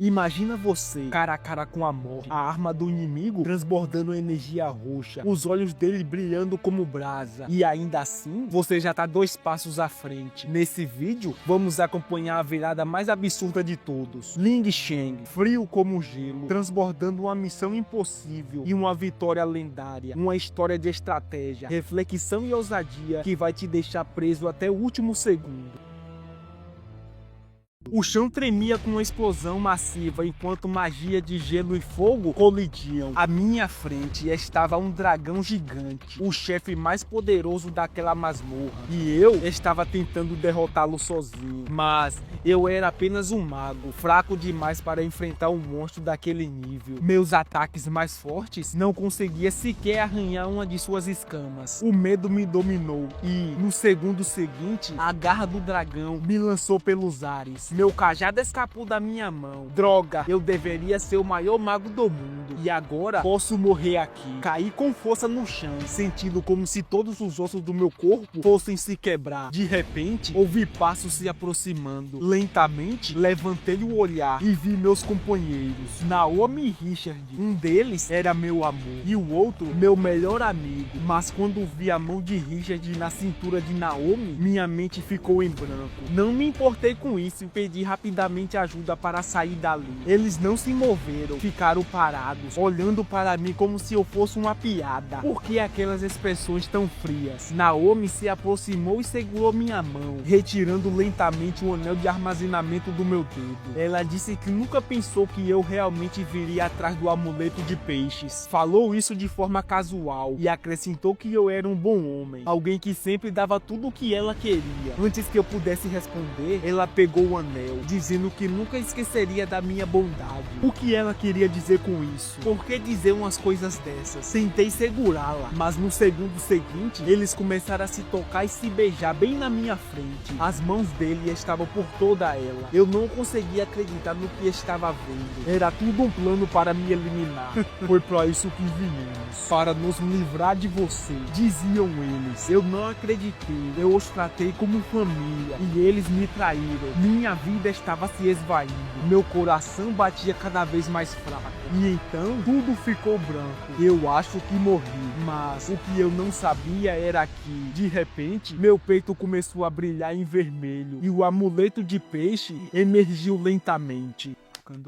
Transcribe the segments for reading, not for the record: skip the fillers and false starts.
Imagina você, cara a cara com a morte, a arma do inimigo transbordando energia roxa, os olhos dele brilhando como brasa, e ainda assim, você já tá 2 passos à frente. Nesse vídeo, vamos acompanhar a virada mais absurda de todos. Ling Sheng, frio como gelo, transbordando uma missão impossível e uma vitória lendária, uma história de estratégia, reflexão e ousadia que vai te deixar preso até o último segundo. O chão tremia com uma explosão massiva enquanto magia de gelo e fogo colidiam. À minha frente estava um dragão gigante, o chefe mais poderoso daquela masmorra, e eu estava tentando derrotá-lo sozinho. Mas eu era apenas um mago, fraco demais para enfrentar um monstro daquele nível. Meus ataques mais fortes não conseguia sequer arranhar uma de suas escamas. O medo me dominou e, no segundo seguinte, a garra do dragão me lançou pelos ares. Meu cajado escapou da minha mão. Droga, eu deveria ser o maior mago do mundo. E agora posso morrer aqui. Caí com força no chão, sentindo como se todos os ossos do meu corpo fossem se quebrar. De repente, ouvi passos se aproximando. Lentamente, levantei o olhar e vi meus companheiros, Naomi e Richard. Um deles era meu amor e o outro, meu melhor amigo. Mas quando vi a mão de Richard na cintura de Naomi, minha mente ficou em branco. Não me importei com isso e pedi rapidamente ajuda para sair dali. Eles não se moveram, ficaram parados, olhando para mim como se eu fosse uma piada. Por que aquelas expressões tão frias? Naomi se aproximou e segurou minha mão, retirando lentamente o anel de armazenamento do meu dedo. Ela disse que nunca pensou que eu realmente viria atrás do amuleto de peixes. Falou isso de forma casual e acrescentou que eu era um bom homem, alguém que sempre dava tudo o que ela queria. Antes que eu pudesse responder, ela pegou o anel, dizendo que nunca esqueceria da minha bondade. O que ela queria dizer com isso? Por que dizer umas coisas dessas? Tentei segurá-la, mas no segundo seguinte, eles começaram a se tocar e se beijar bem na minha frente. As mãos dele estavam por toda ela. Eu não conseguia acreditar no que estava vendo. Era tudo um plano para me eliminar. Foi para isso que viemos, para nos livrar de você, diziam eles. Eu não acreditei. Eu os tratei como família e eles me traíram. Minha vida estava se esvaindo, meu coração batia cada vez mais fraco, e então tudo ficou branco. Eu acho que morri, mas o que eu não sabia era que, de repente, meu peito começou a brilhar em vermelho, e o amuleto de peixe emergiu lentamente.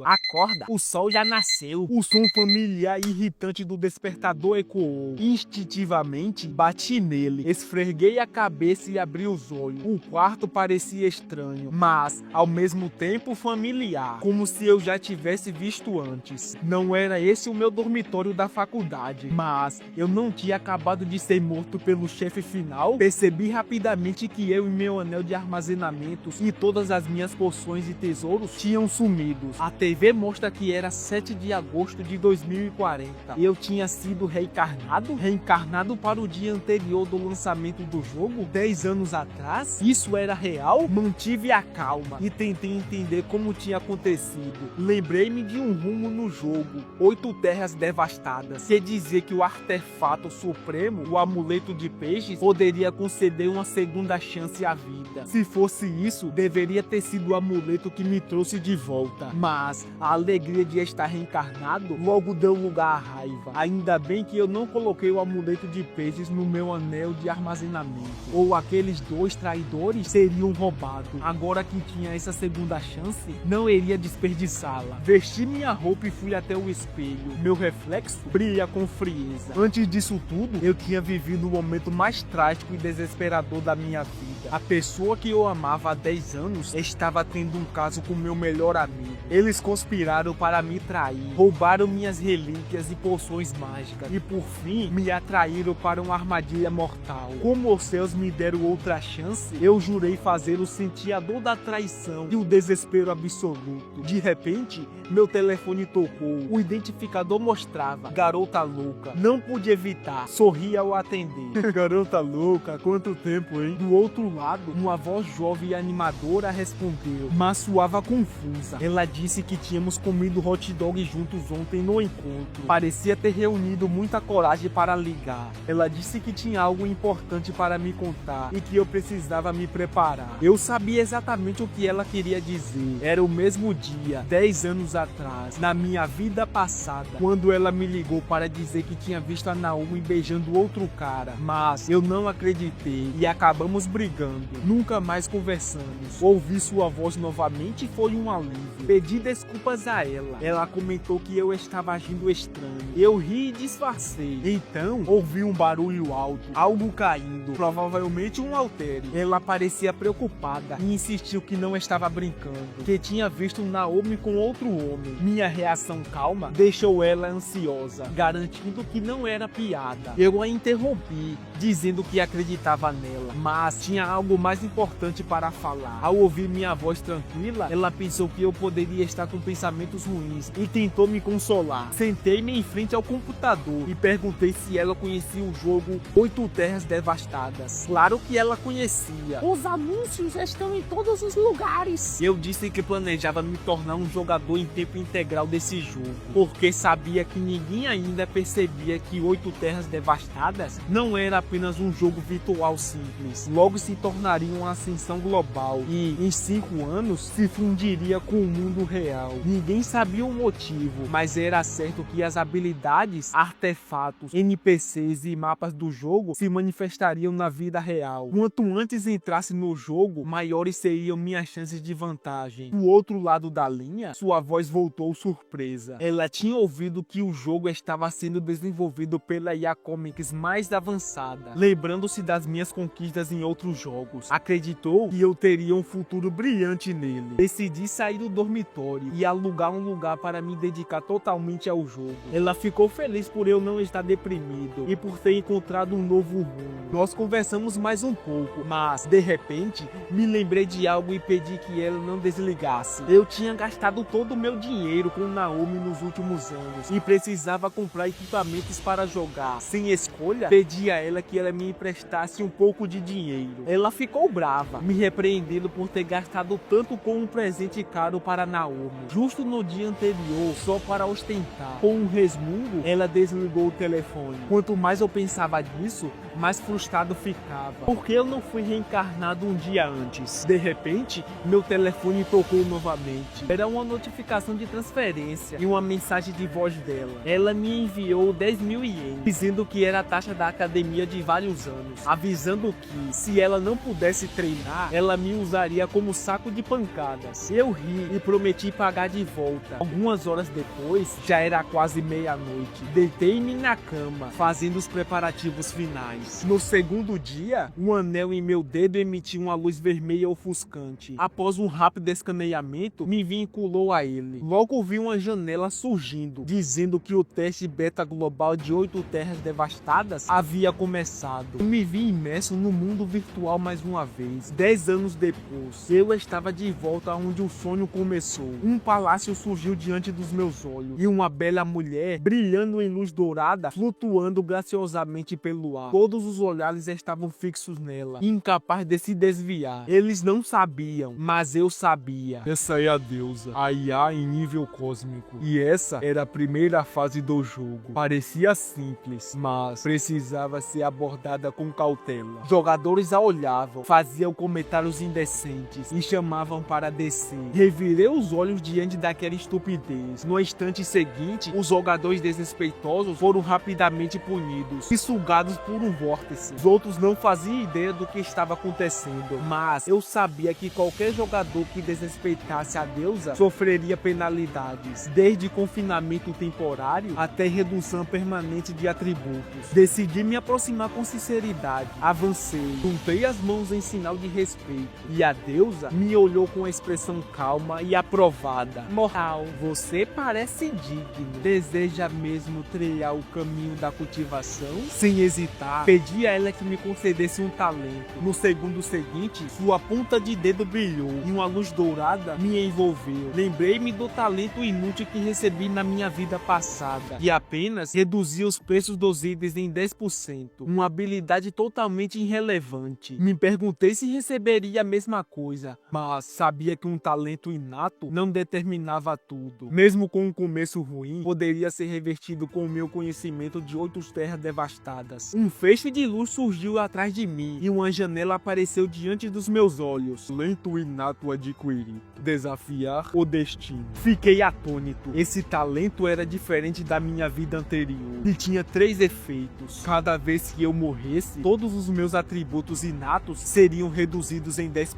Acorda, o sol já nasceu. O som familiar e irritante do despertador ecoou. Instintivamente, bati nele, esfreguei a cabeça e abri os olhos. O quarto parecia estranho, mas, ao mesmo tempo, familiar, como se eu já tivesse visto antes. Não era esse o meu dormitório da faculdade, mas eu não tinha acabado de ser morto pelo chefe final. Percebi rapidamente que eu e meu anel de armazenamentos e todas as minhas poções e tesouros tinham sumido. A TV mostra que era 7 de agosto de 2040. Eu tinha sido reencarnado? Reencarnado para o dia anterior do lançamento do jogo? 10 anos atrás? Isso era real? Mantive a calma e tentei entender como tinha acontecido. Lembrei-me de um rumo no jogo: 8 terras devastadas. Quer dizer que o artefato supremo, o amuleto de peixes, poderia conceder uma segunda chance à vida. Se fosse isso, deveria ter sido o amuleto que me trouxe de volta. Mas a alegria de estar reencarnado logo deu lugar à raiva. Ainda bem que eu não coloquei o amuleto de peixes no meu anel de armazenamento, ou aqueles 2 traidores seriam roubados. Agora que tinha essa segunda chance, não iria desperdiçá-la. Vesti minha roupa e fui até o espelho. Meu reflexo brilha com frieza. Antes disso tudo, eu tinha vivido o momento mais trágico e desesperador da minha vida. A pessoa que eu amava há 10 anos estava tendo um caso com meu melhor amigo. Eles conspiraram para me trair, roubaram minhas relíquias e poções mágicas e por fim me atraíram para uma armadilha mortal. Como os céus me deram outra chance, eu jurei fazê-lo sentir a dor da traição e o desespero absoluto. De repente, meu telefone tocou. O identificador mostrava Garota Louca. Não pude evitar, sorri ao atender. Garota Louca, quanto tempo, hein? Do outro lado, uma voz jovem e animadora respondeu, mas soava confusa. Ela disse disse que tínhamos comido hot dog juntos ontem no encontro. Parecia ter reunido muita coragem para ligar. Ela disse que tinha algo importante para me contar e que eu precisava me preparar. Eu sabia exatamente o que ela queria dizer. Era o mesmo dia, 10 anos atrás, na minha vida passada, quando ela me ligou para dizer que tinha visto a Naomi beijando outro cara, mas eu não acreditei e acabamos brigando. Nunca mais conversamos. Ouvir sua voz novamente foi um alívio. Pedi desculpas a ela. Ela comentou que eu estava agindo estranho. Eu ri e disfarcei. Então, ouvi um barulho alto, algo caindo, provavelmente um haltere. Ela parecia preocupada e insistiu que não estava brincando, que tinha visto Naomi com outro homem. Minha reação calma deixou ela ansiosa, garantindo que não era piada. Eu a interrompi, dizendo que acreditava nela, mas tinha algo mais importante para falar. Ao ouvir minha voz tranquila, ela pensou que eu poderia estar com pensamentos ruins e tentou me consolar. Sentei-me em frente ao computador e perguntei se ela conhecia o jogo 8 Terras Devastadas. Claro que ela conhecia. Os anúncios estão em todos os lugares. Eu disse que planejava me tornar um jogador em tempo integral desse jogo, porque sabia que ninguém ainda percebia que 8 Terras Devastadas não era apenas um jogo virtual simples. Logo se tornaria uma ascensão global e, em 5 anos, se fundiria com o mundo real. Ninguém sabia o motivo, mas era certo que as habilidades, artefatos, NPCs e mapas do jogo se manifestariam na vida real. Quanto antes entrasse no jogo, maiores seriam minhas chances de vantagem. Do outro lado da linha, sua voz voltou surpresa. Ela tinha ouvido que o jogo estava sendo desenvolvido pela IA Comics mais avançada, lembrando-se das minhas conquistas em outros jogos. Acreditou que eu teria um futuro brilhante nele. Decidi sair do dormitório e alugar um lugar para me dedicar totalmente ao jogo. Ela ficou feliz por eu não estar deprimido e por ter encontrado um novo rumo. Nós conversamos mais um pouco, mas de repente me lembrei de algo e pedi que ela não desligasse. Eu tinha gastado todo o meu dinheiro com Naomi nos últimos anos e precisava comprar equipamentos para jogar. Sem escolha, pedi a ela que ela me emprestasse um pouco de dinheiro. Ela ficou brava, me repreendendo por ter gastado tanto com um presente caro para Naomi, justo no dia anterior, só para ostentar. Com um resmungo, ela desligou o telefone. Quanto mais eu pensava nisso, mais frustrado ficava. Por que eu não fui reencarnado um dia antes? De repente, meu telefone tocou novamente. Era uma notificação de transferência e uma mensagem de voz dela. Ela me enviou 10.000 ienes, dizendo que era a taxa da academia de vários anos, avisando que, se ela não pudesse treinar, ela me usaria como saco de pancadas. Eu ri e prometi pagar de volta. Algumas horas depois, já era quase meia-noite. Deitei-me na cama, fazendo os preparativos finais. No segundo dia, um anel em meu dedo emitiu uma luz vermelha ofuscante. Após um rápido escaneamento, me vinculou a ele. Logo vi uma janela surgindo, dizendo que o teste beta global de 8 Terras Devastadas havia começado. Eu me vi imerso no mundo virtual mais uma vez. 10 anos depois, eu estava de volta onde o sonho começou. Um palácio surgiu diante dos meus olhos e uma bela mulher, brilhando em luz dourada, flutuando graciosamente pelo ar. Todos os olhares estavam fixos nela, incapaz de se desviar. Eles não sabiam, mas eu sabia. Essa é a deusa, a IA em nível cósmico. E essa era a primeira fase do jogo. Parecia simples, mas precisava ser abordada com cautela. Jogadores a olhavam, faziam comentários indecentes e chamavam para descer. Revirei os olhos diante daquela estupidez. No instante seguinte, os jogadores desrespeitosos foram rapidamente punidos e sugados por um vórtice. Os outros não faziam ideia do que estava acontecendo, mas eu sabia que qualquer jogador que desrespeitasse a deusa sofreria penalidades, desde confinamento temporário até redução permanente de atributos. Decidi me aproximar com sinceridade. Avancei, juntei as mãos em sinal de respeito e a deusa me olhou com expressão calma e aprovada. Mortal, você parece digno. Deseja mesmo trilhar o caminho da cultivação? Sem hesitar, pedi a ela que me concedesse um talento. No segundo seguinte, sua ponta de dedo brilhou e uma luz dourada me envolveu. Lembrei-me do talento inútil que recebi na minha vida passada e apenas reduzia os preços dos itens em 10%. Uma habilidade totalmente irrelevante. Me perguntei se receberia a mesma coisa, mas sabia que um talento inato não não determinava tudo. Mesmo com um começo ruim, poderia ser revertido com o meu conhecimento de outras terras devastadas. Um feixe de luz surgiu atrás de mim e uma janela apareceu diante dos meus olhos. Talento inato adquirido. Desafiar o destino. Fiquei atônito. Esse talento era diferente da minha vida anterior e tinha 3 efeitos. Cada vez que eu morresse, todos os meus atributos inatos seriam reduzidos em 10%.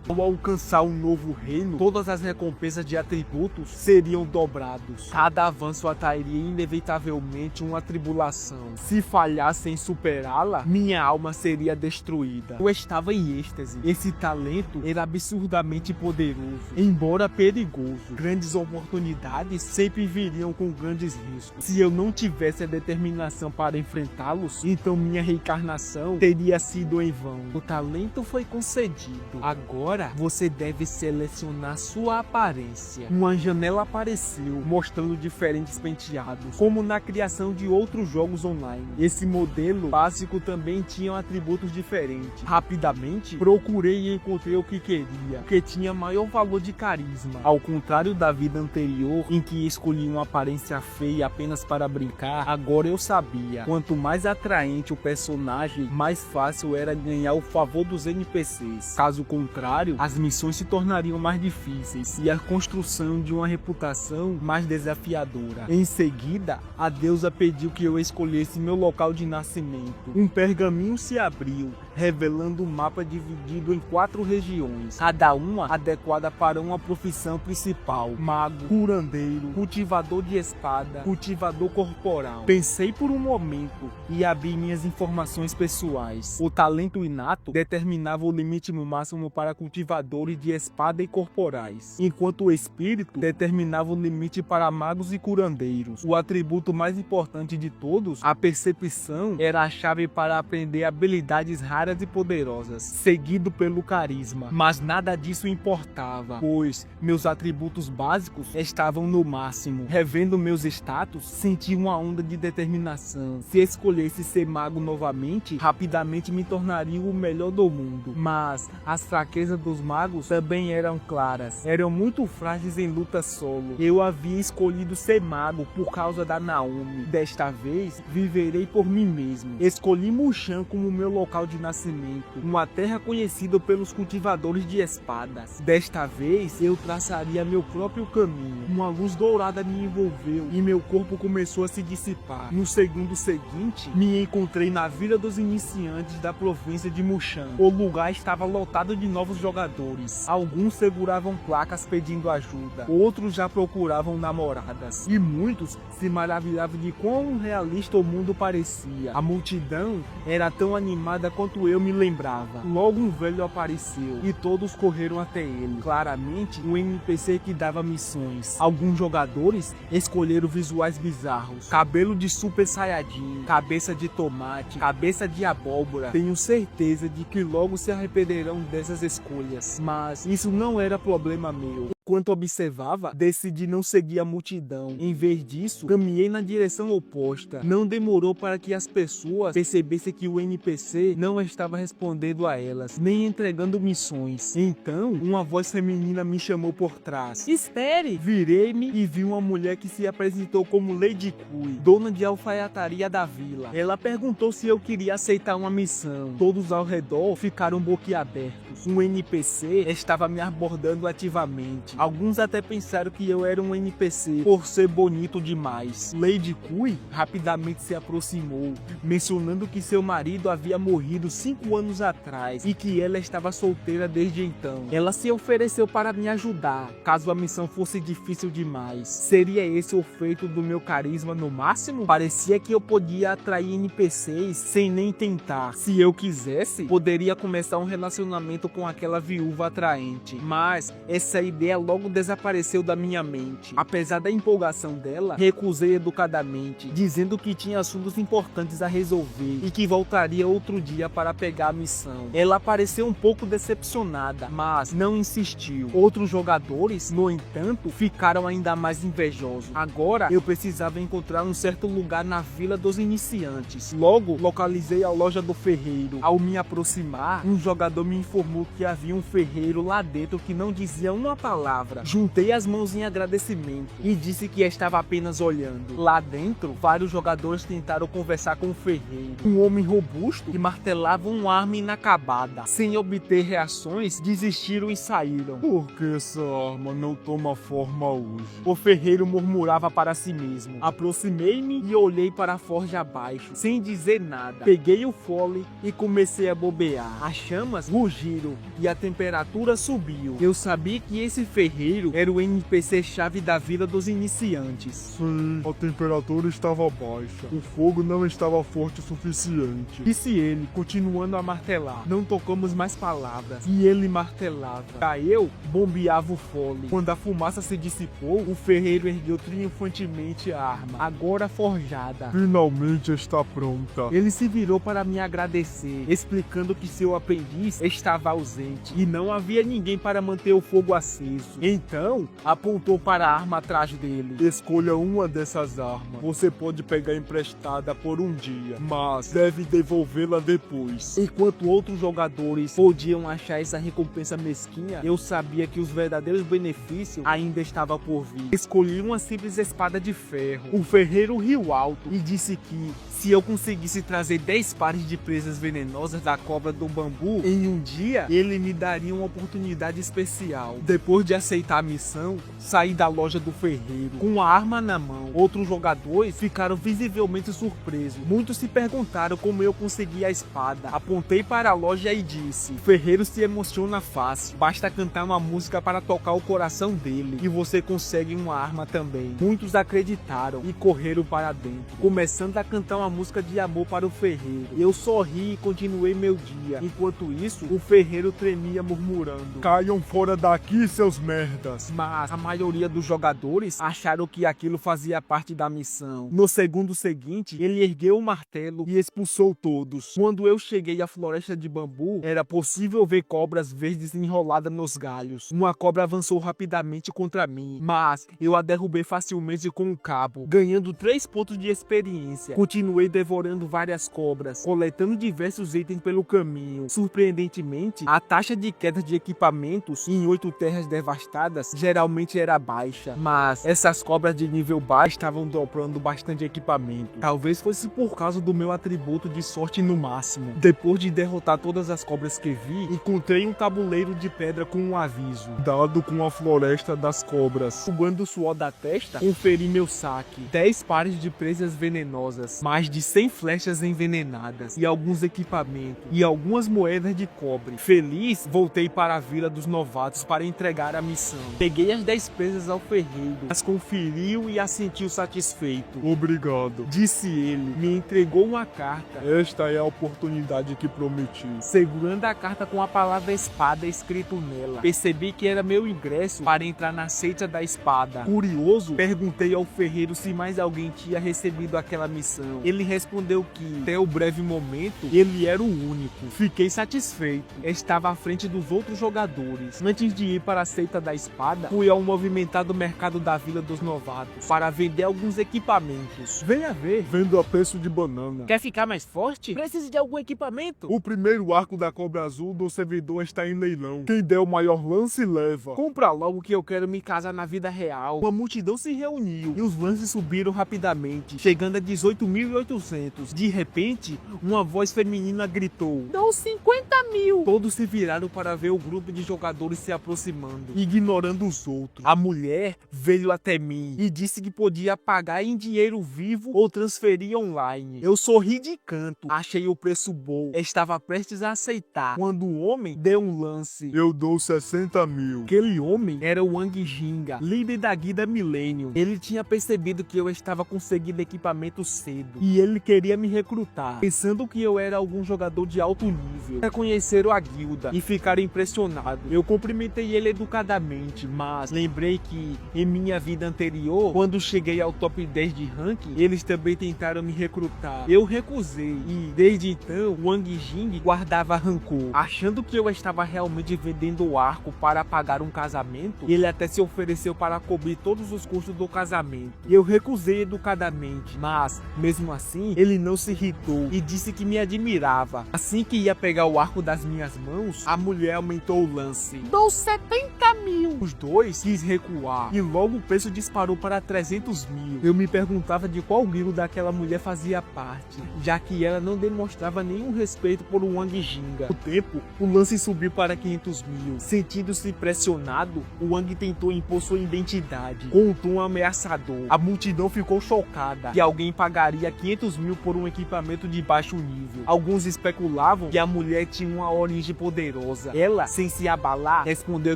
Ao alcançar um novo reino, todas as recompensas de atributos seriam dobrados. Cada avanço atrairia inevitavelmente uma tribulação. Se falhasse em superá-la, minha alma seria destruída. Eu estava em êxtase. Esse talento era absurdamente poderoso, embora perigoso. Grandes oportunidades sempre viriam com grandes riscos. Se eu não tivesse a determinação para enfrentá-los, então minha reencarnação teria sido em vão. O talento foi concedido. Agora você deve selecionar sua aparência. Uma janela apareceu, mostrando diferentes penteados, como na criação de outros jogos online. Esse modelo básico também tinha atributos diferentes. Rapidamente, procurei e encontrei o que queria, que tinha maior valor de carisma. Ao contrário da vida anterior, em que escolhi uma aparência feia apenas para brincar, agora eu sabia. Quanto mais atraente o personagem, mais fácil era ganhar o favor dos NPCs. Caso contrário, as missões se tornariam mais difíceis e a construção de uma reputação mais desafiadora. Em seguida, a deusa pediu que eu escolhesse meu local de nascimento. Um pergaminho se abriu, revelando um mapa dividido em 4 regiões, cada uma adequada para uma profissão principal: mago, curandeiro, cultivador de espada, cultivador corporal. Pensei por um momento e abri minhas informações pessoais. O talento inato determinava o limite máximo para cultivadores de espada e corporais, enquanto o espírito determinava o limite para magos e curandeiros. O atributo mais importante de todos, a percepção, era a chave para aprender habilidades raras e poderosas, seguido pelo carisma. Mas nada disso importava, pois meus atributos básicos estavam no máximo. Revendo meus status, senti uma onda de determinação. Se escolhesse ser mago novamente, rapidamente me tornaria o melhor do mundo. Mas as fraquezas dos magos também eram claras. Eram muito frágeis em luta solo. Eu havia escolhido ser mago por causa da Naomi. Desta vez, viverei por mim mesmo. Escolhi Mushan como meu local de nascimento, uma terra conhecida pelos cultivadores de espadas. Desta vez, eu traçaria meu próprio caminho. Uma luz dourada me envolveu e meu corpo começou a se dissipar. No segundo seguinte, me encontrei na Vila dos Iniciantes da província de Mushan. O lugar estava lotado de novos jogadores. Alguns seguravam placas pedindo ajuda, outros já procuravam namoradas, e muitos se maravilhavam de quão realista o mundo parecia. A multidão era tão animada quanto eu me lembrava. Logo um velho apareceu e todos correram até ele. Claramente um NPC que dava missões. Alguns jogadores escolheram visuais bizarros: cabelo de Super Saiyajin, cabeça de tomate, cabeça de abóbora. Tenho certeza de que logo se arrependerão dessas escolhas, mas isso não era problema meu. Enquanto observava, decidi não seguir a multidão. Em vez disso, caminhei na direção oposta. Não demorou para que as pessoas percebessem que o NPC não estava respondendo a elas, nem entregando missões. Então, uma voz feminina me chamou por trás. Espere! Virei-me e vi uma mulher que se apresentou como Lady Kui, dona de alfaiataria da vila. Ela perguntou se eu queria aceitar uma missão. Todos ao redor ficaram boquiabertos. Um NPC estava me abordando ativamente. Alguns até pensaram que eu era um NPC por ser bonito demais. Lady Kui rapidamente se aproximou, mencionando que seu marido havia morrido 5 anos atrás e que ela estava solteira desde então. Ela se ofereceu para me ajudar, caso a missão fosse difícil demais. Seria esse o feito do meu carisma no máximo? Parecia que eu podia atrair NPCs sem nem tentar. Se eu quisesse, poderia começar um relacionamento com aquela viúva atraente. Mas essa ideia logo desapareceu da minha mente. Apesar da empolgação dela, recusei educadamente, dizendo que tinha assuntos importantes a resolver e que voltaria outro dia para pegar a missão. Ela pareceu um pouco decepcionada, mas não insistiu. Outros jogadores, no entanto, ficaram ainda mais invejosos. Agora eu precisava encontrar um certo lugar na Vila dos Iniciantes. Logo localizei a loja do ferreiro. Ao me aproximar, um jogador me informou observou que havia um ferreiro lá dentro que não dizia uma palavra. Juntei as mãos em agradecimento e disse que estava apenas olhando. Lá dentro, vários jogadores tentaram conversar com o ferreiro, um homem robusto que martelava uma arma inacabada. Sem obter reações, desistiram e saíram. Por que essa arma não toma forma hoje? O ferreiro murmurava para si mesmo. Aproximei-me e olhei para a forja abaixo, sem dizer nada. Peguei o fole e comecei a bobear. As chamas rugiram e a temperatura subiu. Eu sabia que esse ferreiro era o NPC-chave da Vila dos Iniciantes. Sim, a temperatura estava baixa. O fogo não estava forte o suficiente. Disse ele, continuando a martelar. Não tocamos mais palavras. E ele martelava. Já eu bombeava o fole. Quando a fumaça se dissipou, o ferreiro ergueu triunfantemente a arma, agora forjada. Finalmente está pronta. Ele se virou para me agradecer, explicando que seu aprendiz estava ausente e não havia ninguém para manter o fogo aceso. Então, apontou para a arma atrás dele. Escolha uma dessas armas. Você pode pegar emprestada por um dia, mas deve devolvê-la depois. Enquanto outros jogadores podiam achar essa recompensa mesquinha, eu sabia que os verdadeiros benefícios ainda estavam por vir. Escolhi uma simples espada de ferro. O ferreiro riu alto e disse que, se eu conseguisse trazer 10 pares de presas venenosas da cobra do bambu em um dia, ele me daria uma oportunidade especial. Depois de aceitar a missão, saí da loja do ferreiro com a arma na mão. Outros jogadores ficaram visivelmente surpresos. Muitos se perguntaram como eu consegui a espada. Apontei para a loja e disse: o ferreiro se emociona fácil. Basta cantar uma música para tocar o coração dele e você consegue uma arma também. Muitos acreditaram e correram para dentro, começando a cantar uma música de amor para o ferreiro. Eu sorri e continuei meu dia. Enquanto isso, o ferreiro tremia murmurando: caiam fora daqui, seus merdas. Mas a maioria dos jogadores acharam que aquilo fazia parte da missão. No segundo seguinte, ele ergueu o martelo e expulsou todos. Quando eu cheguei à floresta de bambu, era possível ver cobras verdes enroladas nos galhos. Uma cobra avançou rapidamente contra mim, mas eu a derrubei facilmente com um cabo, ganhando 3 pontos de experiência. Continuei devorando várias cobras, coletando diversos itens pelo caminho. Surpreendentemente, a taxa de queda de equipamentos em 8 terras devastadas geralmente era baixa, mas essas cobras de nível baixo estavam dropando bastante equipamento. Talvez fosse por causa do meu atributo de sorte no máximo. Depois de derrotar todas as cobras que vi, encontrei um tabuleiro de pedra com um aviso: dado com a floresta das cobras. Sugando o suor da testa, conferi meu saque: 10 pares de presas venenosas, mais de 100 flechas envenenadas e alguns equipamentos e algumas moedas de cobre. Feliz, voltei para a Vila dos Novatos para entregar a missão. Peguei as 10 presas ao ferreiro, as conferiu e assentiu satisfeito. Obrigado, disse ele. Me entregou uma carta. Esta é a oportunidade que prometi. Segurando a carta com a palavra espada escrito nela, percebi que era meu ingresso para entrar na seita da espada. Curioso, perguntei ao ferreiro se mais alguém tinha recebido aquela missão. Ele respondeu que, até o breve momento, ele era o único. Fiquei satisfeito. Estava à frente dos outros jogadores. Antes de ir para a seita da espada, fui ao movimentado mercado da Vila dos Novatos para vender alguns equipamentos. Venha ver. Vendo a preço de banana. Quer ficar mais forte? Precisa de algum equipamento? O primeiro arco da cobra azul do servidor está em leilão. Quem der o maior lance leva. Compra logo que eu quero me casar na vida real. Uma multidão se reuniu e os lances subiram rapidamente, chegando a 18.800. De repente, uma voz feminina gritou: dou 50 mil. Todos se viraram para ver o grupo de jogadores se aproximando, ignorando os outros. A mulher veio até mim e disse que podia pagar em dinheiro vivo ou transferir online. Eu sorri de canto, achei o preço bom, estava prestes a aceitar, quando o homem deu um lance. Eu dou 60 mil. Aquele homem era o Wang Jinga, líder da guilda Millennium. Ele tinha percebido que eu estava conseguindo equipamento cedo e ele queria me recrutar, pensando que eu era algum jogador de alto nível. Reconheceram a guilda e ficaram impressionados. Eu cumprimentei ele educadamente, mas lembrei que em minha vida anterior, quando cheguei ao top 10 de ranking, eles também tentaram me recrutar. Eu recusei e desde então Wang Jing guardava rancor. Achando que eu estava realmente vendendo o arco para pagar um casamento, ele até se ofereceu para cobrir todos os custos do casamento. Eu recusei educadamente, mas mesmo assim ele não se irritou e disse que me admirava. Assim que ia pegar o arco das minhas mãos, a mulher aumentou o lance. Dou 70 mil. Os dois quis recuar e logo o preço disparou para 300 mil. Eu me perguntava de qual guilda aquela mulher fazia parte, já que ela não demonstrava nenhum respeito por Wang Jinga. Com o tempo, o lance subiu para 500 mil. Sentindo-se pressionado, o Wang tentou impor sua identidade, com um tom ameaçador. A multidão ficou chocada que alguém pagaria 500 mil por um equipamento de baixo nível. Alguns especulavam que a mulher tinha uma origem poderosa. Ela, sem se abalar, respondeu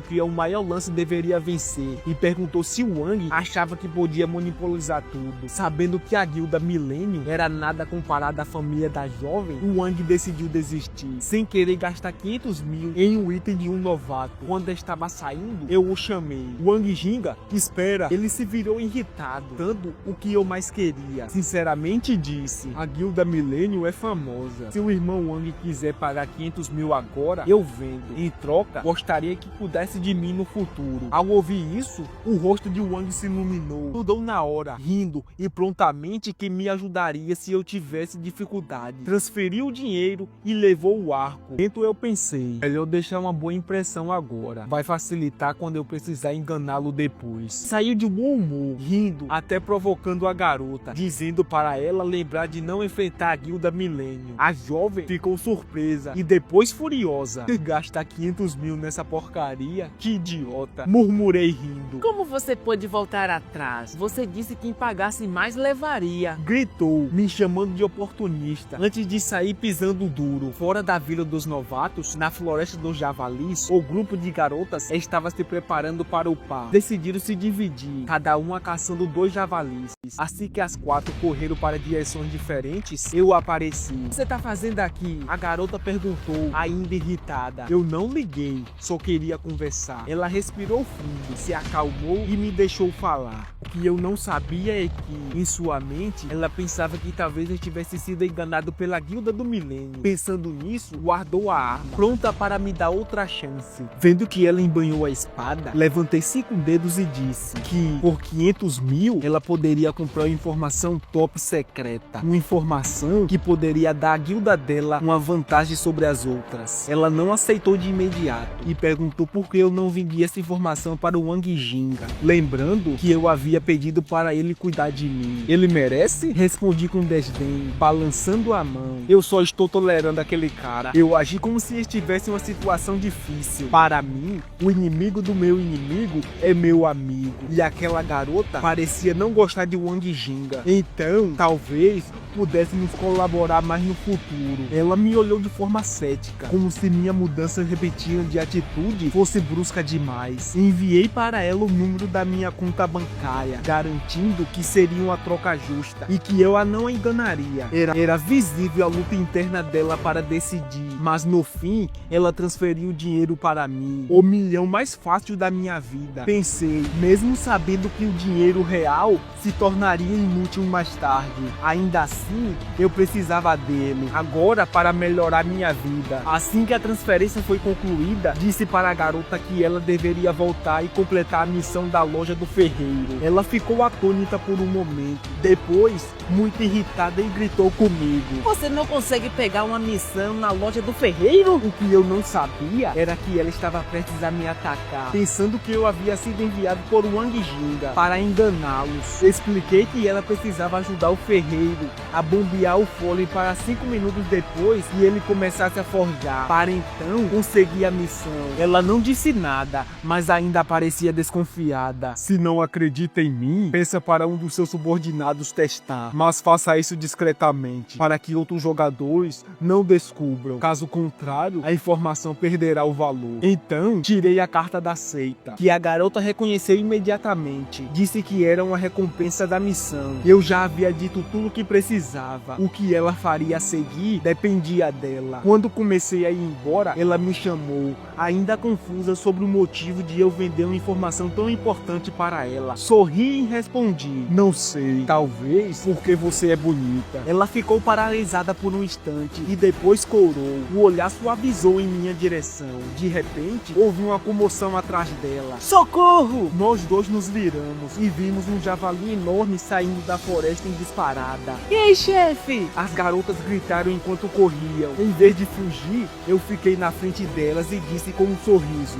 que o maior lance deveria vencer e perguntou se o Wang achava que podia monopolizar tudo. Sabendo que a guilda Millennium era nada comparada à família da jovem, o Wang decidiu desistir, sem querer gastar 500 mil em um item de um novato. Quando estava saindo, eu o chamei. Wang Jinga, espera. Ele se virou irritado, dando o que eu mais queria. Sinceramente disse, a guilda Millennium é famosa. Se o irmão Wang quiser pagar 500 mil agora, eu vendo. Em troca, gostaria que pudesse de mim no futuro. Ao ouvir isso, o rosto de Wang se iluminou. Mudou na hora, rindo e prontamente que me ajudaria se eu tivesse dificuldade. Transferiu o dinheiro e levou o arco. Dentro eu pensei, melhor deixar uma boa impressão agora. Vai facilitar quando eu precisar enganá-lo depois. Saiu de bom humor, rindo, até provocando a garota, dizendo para ela lembrar de não enfrentar a guilda Millennium. A jovem ficou surpresa e depois furiosa. Gastar 500 mil nessa porcaria? Que idiota! Murmurei rindo. Como você pôde voltar atrás? Você disse que quem pagasse mais levaria. Gritou, me chamando de oportunista, antes de sair pisando duro. Fora da Vila dos Novatos, na Floresta dos Javalis, o grupo de garotas estava se preparando para o par. Decidiram se dividir, cada uma caçando 2 javalis. Assim que as 4 correram para direções diferentes, eu apareci. O que você tá fazendo aqui? A garota perguntou, ainda irritada. Eu não liguei, só queria conversar. Ela respirou fundo, se acalmou e me deixou falar. O que eu não sabia é que, em sua mente, ela pensava que talvez eu tivesse sido enganado pela guilda do milênio. Pensando nisso, guardou a arma, pronta para me dar outra chance. Vendo que ela embanhou a espada, levantei 5 dedos e disse que, por 500 mil, ela poderia comprar uma informação top secreta. Uma informação que poderia dar à guilda dela uma vantagem sobre as outras. Ela não aceitou de imediato e perguntou por que eu não vendia essa informação para o Wang Jinga, lembrando que eu havia pedido para ele cuidar de mim. Ele merece? Respondi com desdém, balançando a mão. Eu só estou tolerando aquele cara. Eu agi como se estivesse em uma situação difícil. Para mim, o inimigo do meu inimigo é meu amigo. E aquela garota parecia não gostar de Wang Jinga. Então, talvez pudéssemos colaborar mais no futuro. Ela me olhou de forma cética, como se minha mudança repentina de atitude fosse brusca demais. Enviei para ela o número da minha conta bancária, garantindo que seria uma troca justa e que eu a não enganaria. Era visível a luta interna dela para decidir, mas no fim, ela transferiu o dinheiro para mim. O milhão mais fácil da minha vida. Pensei, mesmo sabendo que o dinheiro real se tornaria inútil mais tarde. Ainda assim, eu precisava dele, agora para melhorar minha vida. Assim que a transferência foi concluída, disse para a garota que ela deveria voltar e completar a missão da loja do ferreiro. Ela ficou atônita por um momento, depois, muito irritada, e gritou comigo. Você não consegue pegar uma missão na loja do ferreiro? O que eu não sabia era que ela estava prestes a me atacar, pensando que eu havia sido enviado por Wang Jinga para enganá-los. Expliquei que ela precisava ajudar o ferreiro a bombear o fole para 5 minutos depois que ele começasse a forjar, para então conseguir a missão. Ela não disse nada, mas ainda parecia desconfiada. Se não acredita em mim, peça para um dos seus subordinados testar, mas faça isso discretamente, para que outros jogadores não descubram. Caso contrário, a informação perderá o valor. Então, tirei a carta da seita, que a garota reconheceu imediatamente. Disse que era uma recompensa da missão. Eu já havia dito tudo o que precisava. O que ela faria a seguir dependia dela. Quando comecei a ir embora, ela me chamou, ainda confusa sobre o motivo de eu vender uma informação tão importante para ela. Sorri e respondi, não sei, talvez Talvez porque você é bonita. Ela ficou paralisada por um instante e depois corou. O olhar suavizou em minha direção. De repente, houve uma comoção atrás dela. Socorro! Nós dois nos viramos e vimos um javali enorme saindo da floresta em disparada. Ei, chefe! As garotas gritaram enquanto corriam. Em vez de fugir, eu fiquei na frente delas e disse com um sorriso: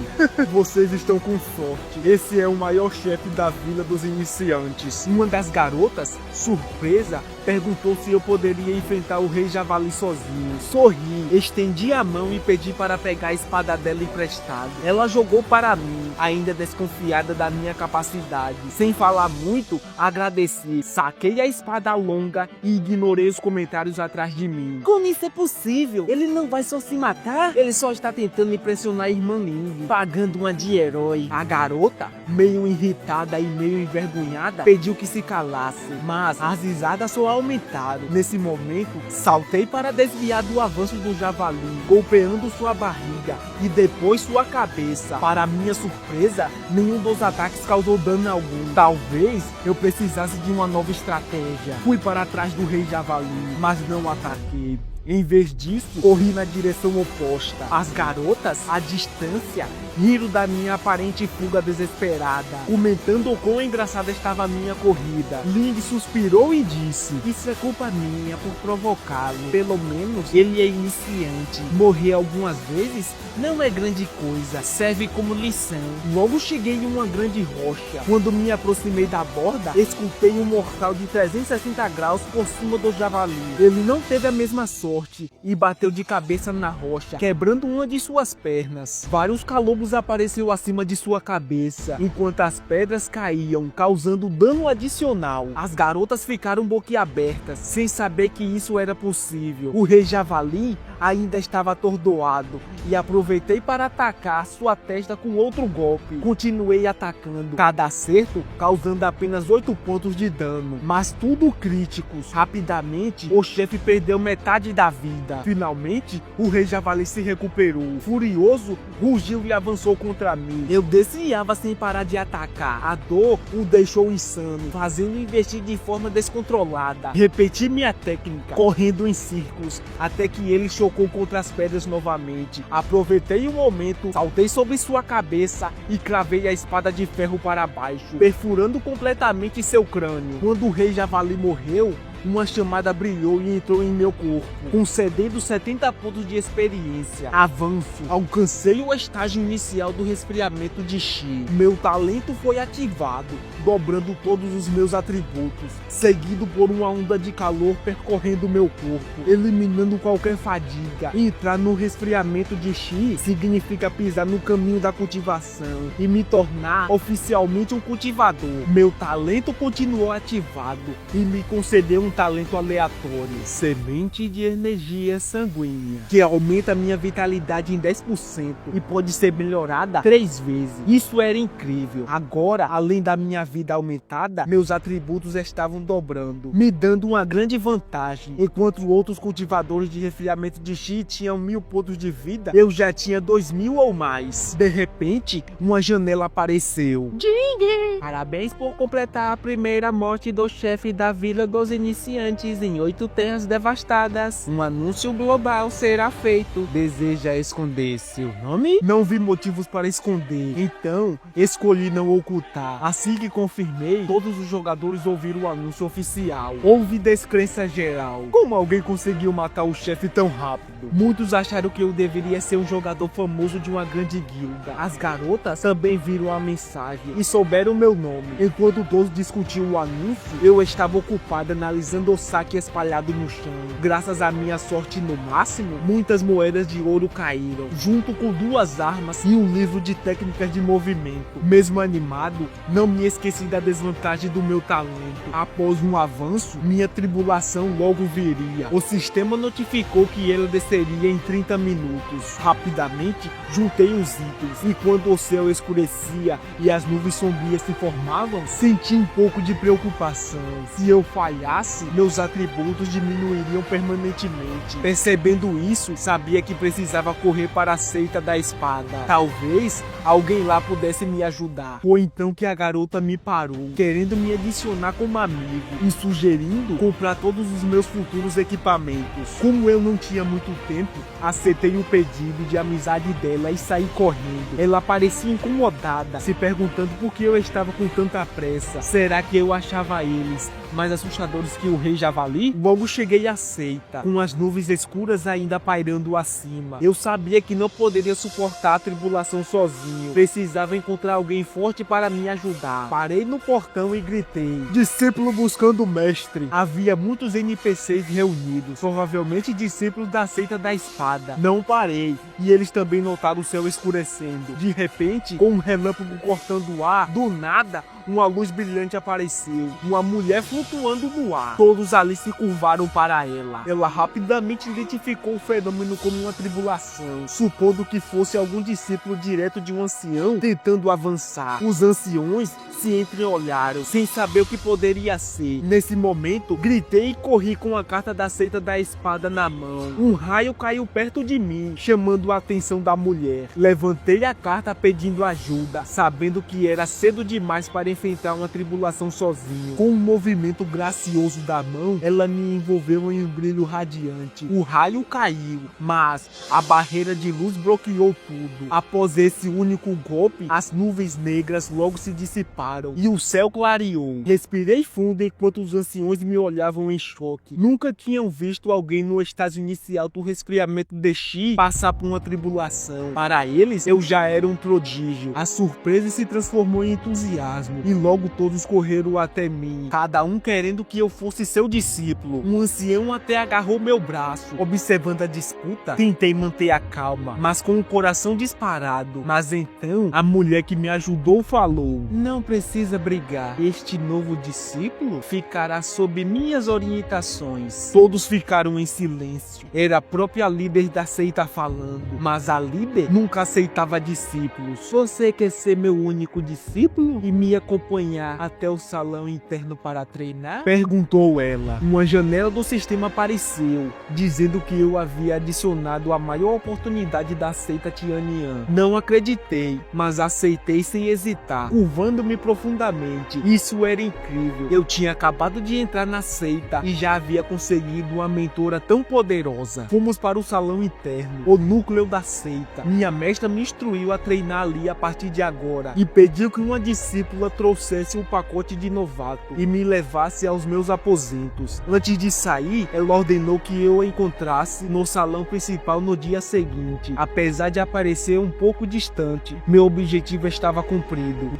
vocês estão com sorte. Esse é o maior chefe da vila dos iniciantes. Uma das garotas, surpresa, perguntou se eu poderia enfrentar o rei javali sozinho. Sorri, estendi a mão e pedi para pegar a espada dela emprestada. Ela jogou para mim, ainda desconfiada da minha capacidade. Sem falar muito, agradeci, saquei a espada longa e ignorei os comentários atrás de mim. Como isso é possível? Ele não vai só se matar? Ele só está tentando impressionar a irmã Ling, pagando uma de herói. A garota, meio irritada e meio envergonhada, pediu que se calasse, mas as risadas só aumentaram. Nesse momento, saltei para desviar do avanço do javali, golpeando sua barriga e depois sua cabeça. Para minha surpresa, nenhum dos ataques causou dano algum. Talvez eu precisasse de uma nova estratégia. Fui para trás do rei javali, mas não ataquei. Em vez disso, corri na direção oposta. As garotas, à distância, riram da minha aparente fuga desesperada, comentando o quão engraçada estava a minha corrida. Ling suspirou e disse: isso é culpa minha por provocá-lo. Pelo menos ele é iniciante. Morrer algumas vezes não é grande coisa, serve como lição. Logo cheguei em uma grande rocha. Quando me aproximei da borda, escutei um mortal de 360 graus por cima do javali. Ele não teve a mesma sorte e bateu de cabeça na rocha, quebrando uma de suas pernas. Vários calobos apareceram acima de sua cabeça, enquanto as pedras caíam, causando dano adicional. As garotas ficaram boquiabertas, sem saber que isso era possível. O rei javali ainda estava atordoado e aproveitei para atacar sua testa com outro golpe. Continuei atacando, cada acerto causando apenas 8 pontos de dano, mas tudo críticos. Rapidamente, o chefe perdeu metade da vida. Finalmente, o rei javali se recuperou. Furioso, rugiu e avançou contra mim. Eu desviava sem parar de atacar. A dor o deixou insano, fazendo investir de forma descontrolada. Repeti minha técnica, correndo em círculos, até que ele chocou contra as pedras novamente. Aproveitei o momento, saltei sobre sua cabeça e cravei a espada de ferro para baixo, perfurando completamente seu crânio. Quando o rei javali morreu, uma chamada brilhou e entrou em meu corpo, concedendo 70 pontos de experiência. Avanço. Alcancei o estágio inicial do resfriamento de Chi. Meu talento foi ativado, dobrando todos os meus atributos, seguido por uma onda de calor percorrendo meu corpo, eliminando qualquer fadiga. Entrar no resfriamento de Chi significa pisar no caminho da cultivação e me tornar oficialmente um cultivador. Meu talento continuou ativado e me concedeu um talento aleatório, semente de energia sanguínea, que aumenta minha vitalidade em 10% e pode ser melhorada 3 vezes. Isso era incrível. Agora, além da minha vida aumentada, meus atributos estavam dobrando, me dando uma grande vantagem. Enquanto outros cultivadores de resfriamento de Chi tinham 1000 pontos de vida, eu já tinha 2000 ou mais. De repente, uma janela apareceu. Ding! Parabéns por completar a primeira morte do chefe da Vila dos Iniciantes em 8 terras devastadas. Um anúncio global será feito. Deseja esconder seu nome? Não vi motivos para esconder, então escolhi não ocultar. Assim que confirmei, todos os jogadores ouviram o anúncio oficial. Houve descrença geral. Como alguém conseguiu matar o chefe tão rápido? Muitos acharam que eu deveria ser um jogador famoso de uma grande guilda. As garotas também viram a mensagem e souberam meu nome. Enquanto todos discutiam o anúncio, eu estava ocupado analisando o saque espalhado no chão. Graças à minha sorte no máximo, muitas moedas de ouro caíram, junto com 2 armas e um livro de técnicas de movimento. Mesmo animado, não me esqueci da desvantagem do meu talento. Após um avanço, minha tribulação logo viria. O sistema notificou que ela desceria em 30 minutos. Rapidamente, juntei os itens, e quando o céu escurecia e as nuvens sombrias se transformavam, senti um pouco de preocupação. Se eu falhasse, meus atributos diminuiriam permanentemente. Percebendo isso, sabia que precisava correr para a seita da espada. Talvez alguém lá pudesse me ajudar. Foi então que a garota me parou, querendo me adicionar como amigo e sugerindo comprar todos os meus futuros equipamentos. Como eu não tinha muito tempo, aceitei o pedido de amizade dela e saí correndo. Ela parecia incomodada, se perguntando por que eu estava com tanta pressa. Será que eu achava eles mais assustadores que o Rei Javali? Logo cheguei à seita, com as nuvens escuras ainda pairando acima. Eu sabia que não poderia suportar a tribulação sozinho. Precisava encontrar alguém forte para me ajudar. Parei no portão e gritei: discípulo buscando o mestre. Havia muitos NPCs reunidos, provavelmente discípulos da seita da espada. Não parei, e eles também notaram o céu escurecendo. De repente, com um relâmpago cortando o ar, do nada, uma luz brilhante apareceu. Uma mulher flutuando no ar. Todos ali se curvaram para ela. Ela rapidamente identificou o fenômeno como uma tribulação, supondo que fosse algum discípulo direto de um ancião tentando avançar. Os anciões se entreolharam, sem saber o que poderia ser. Nesse momento, gritei e corri com a carta da seita da espada na mão. Um raio caiu perto de mim, chamando a atenção da mulher. Levantei a carta pedindo ajuda, sabendo que era cedo demais para enfrentar uma tribulação sozinho. Com um movimento gracioso da mão, ela me envolveu em um brilho radiante. O raio caiu, mas a barreira de luz bloqueou tudo. Após esse único golpe, as nuvens negras logo se dissiparam e o céu clareou. Respirei fundo enquanto os anciões me olhavam em choque. Nunca tinham visto alguém no estágio inicial do resfriamento de Chi passar por uma tribulação. Para eles, eu já era um prodígio. A surpresa se transformou em entusiasmo e logo todos correram até mim, cada um querendo que eu fosse seu discípulo. Um ancião até agarrou meu braço. Observando a disputa, tentei manter a calma, mas com o coração disparado. Mas então, a mulher que me ajudou falou: não precisa brigar. Este novo discípulo ficará sob minhas orientações. Todos ficaram em silêncio. Era a própria líder da seita falando, mas a líder nunca aceitava discípulos. Você quer ser meu único discípulo e me acompanhar até o salão interno para treinar? Perguntou ela. Uma janela do sistema apareceu, dizendo que eu havia adicionado a maior oportunidade da seita Tianian. Não acreditei, mas aceitei sem hesitar, curvando-me profundamente. Isso era incrível. Eu tinha acabado de entrar na seita e já havia conseguido uma mentora tão poderosa. Fomos para o salão interno, o núcleo da seita. Minha mestra me instruiu a treinar ali a partir de agora e pediu que uma discípula trouxesse o pacote de novato e me levasse aos meus aposentos. Antes de sair, ela ordenou que eu a encontrasse no salão principal no dia seguinte. Apesar de aparecer um pouco distante, meu objetivo estava cumprido.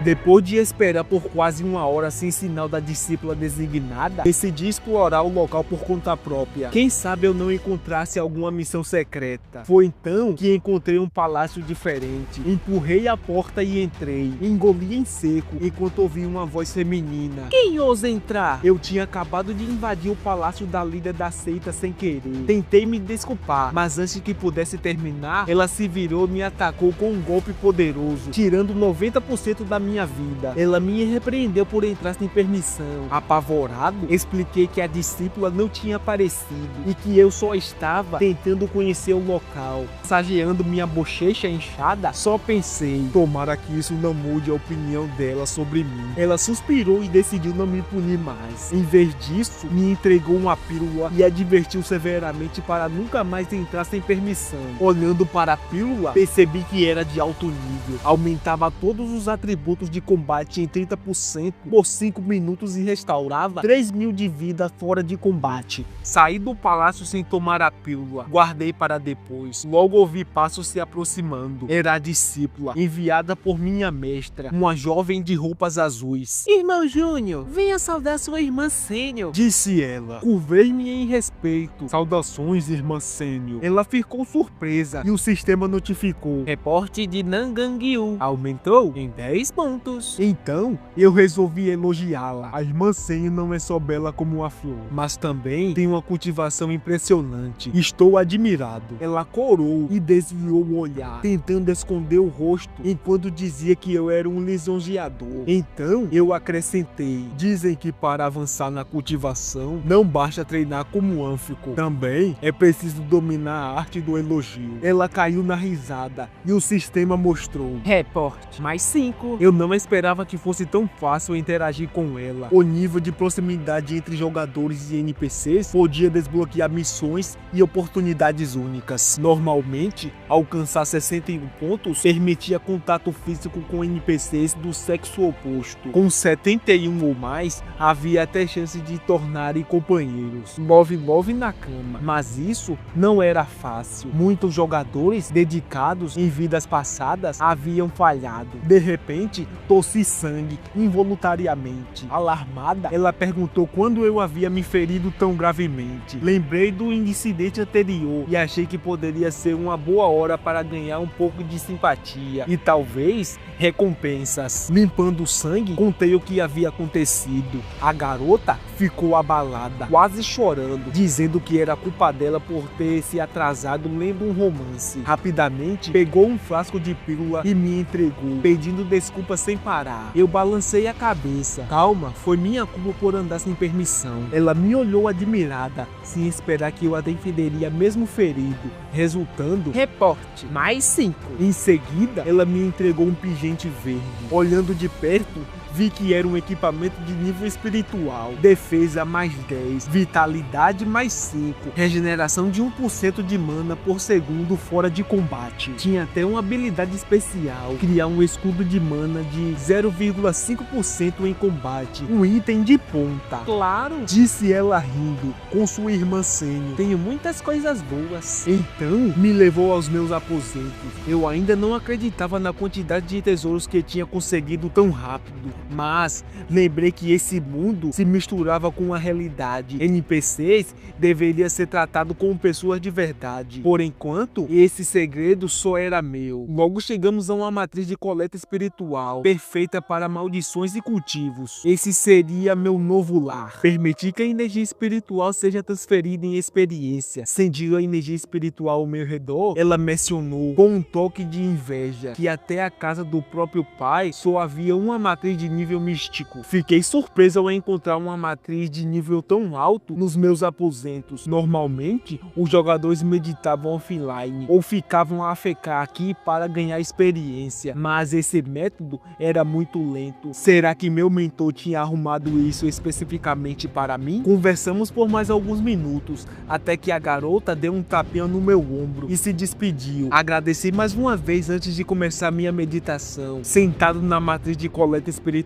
Depois de esperar por quase uma hora sem sinal da discípula designada, decidi explorar o local por conta própria. Quem sabe eu não encontrasse alguma missão secreta. Foi então que encontrei um palácio diferente. Empurrei a porta e entrei. Engoli em seco enquanto ouvi uma voz feminina. Quem ousa entrar? Eu tinha acabado de invadir o palácio da líder da seita sem querer. Tentei me desculpar, mas antes que pudesse terminar, ela se virou e me atacou com um golpe poderoso, tirando 90% da minha vida. Ela me repreendeu por entrar sem permissão. Apavorado, expliquei que a discípula não tinha aparecido e que eu só estava tentando conhecer o local. Massageando minha bochecha inchada, só pensei: tomara que isso não mude a opinião dela sobre mim. Ela suspirou e decidiu não me punir mais. Em vez disso, me entregou uma pílula e advertiu severamente para nunca mais entrar sem permissão. Olhando para a pílula, percebi que era de alto nível. Aumentava todos os atributos de combate em 30% por 5 minutos e restaurava 3.000 de vida fora de combate. Saí do palácio sem tomar a pílula. Guardei para depois. Logo ouvi passos se aproximando. Era a discípula, enviada por minha mestra, uma jovem de roupas azuis. Irmão Júnior, venha saudar sua irmã Sênior, disse ela. Curvei-me em respeito. Saudações, irmã Sênior. Ela ficou surpresa e o sistema notificou: reporte de Nangangyu aumentou em 10 pontos. juntos. Então, eu resolvi elogiá-la. A irmã Senho não é só bela como uma flor, Mas também tem uma cultivação impressionante. estou admirado. Ela corou e desviou o olhar, tentando esconder o rosto, enquanto dizia que eu era um lisonjeador. Então, eu acrescentei: Dizem que para avançar na cultivação, não basta treinar como ânfico, também é preciso dominar a arte do elogio. Ela caiu na risada e o sistema mostrou. Reporte, mais 5. Eu não esperava que fosse tão fácil interagir com ela. O nível de proximidade entre jogadores e NPCs podia desbloquear missões e oportunidades únicas. Normalmente, alcançar 61 pontos permitia contato físico com NPCs do sexo oposto. Com 71 ou mais, havia até chance de tornarem companheiros. 9-9 na cama. Mas isso não era fácil. Muitos jogadores dedicados em vidas passadas haviam falhado. De repente, tossi sangue involuntariamente. Alarmada, ela perguntou quando eu havia me ferido tão gravemente. Lembrei do incidente anterior e achei que poderia ser uma boa hora para ganhar um pouco de simpatia e talvez recompensas. Limpando o sangue, contei o que havia acontecido. A garota ficou abalada, quase chorando, dizendo que era culpa dela por ter se atrasado lendo um romance. Rapidamente, pegou um frasco de pílula e me entregou, pedindo desculpas sem parar. Eu balancei a cabeça. Calma, foi minha culpa por andar sem permissão. Ela me olhou admirada, sem esperar que eu a defenderia mesmo ferido, resultando... Reporte, mais 5. Em seguida, ela me entregou um pingente verde. Olhando de perto, vi que era um equipamento de nível espiritual. Defesa mais 10, vitalidade mais 5, regeneração de 1% de mana por segundo fora de combate. Tinha até uma habilidade especial, criar um escudo de mana de 0,5% em combate. Um item de ponta. Claro. Disse ela rindo, com sua irmã Senho. Tenho muitas coisas boas. Então, me levou aos meus aposentos. Eu ainda não acreditava na quantidade de tesouros que tinha conseguido tão rápido. Mas lembrei que esse mundo se misturava com a realidade. NPCs deveria ser tratado como pessoas de verdade. Por enquanto, esse segredo só era meu. Logo chegamos a uma matriz de coleta espiritual, perfeita para maldições e cultivos. Esse seria meu novo lar. Permitir que a energia espiritual seja transferida em experiência. Sentindo a energia espiritual ao meu redor, ela mencionou com um toque de inveja que até a casa do próprio pai só havia uma matriz de nível místico. Fiquei surpreso ao encontrar uma matriz de nível tão alto nos meus aposentos. Normalmente, os jogadores meditavam offline ou ficavam a AFK aqui para ganhar experiência, mas esse método era muito lento. Será que meu mentor tinha arrumado isso especificamente para mim? Conversamos por mais alguns minutos, até que a garota deu um tapinha no meu ombro e se despediu. Agradeci mais uma vez antes de começar minha meditação. Sentado na matriz de coleta espiritual,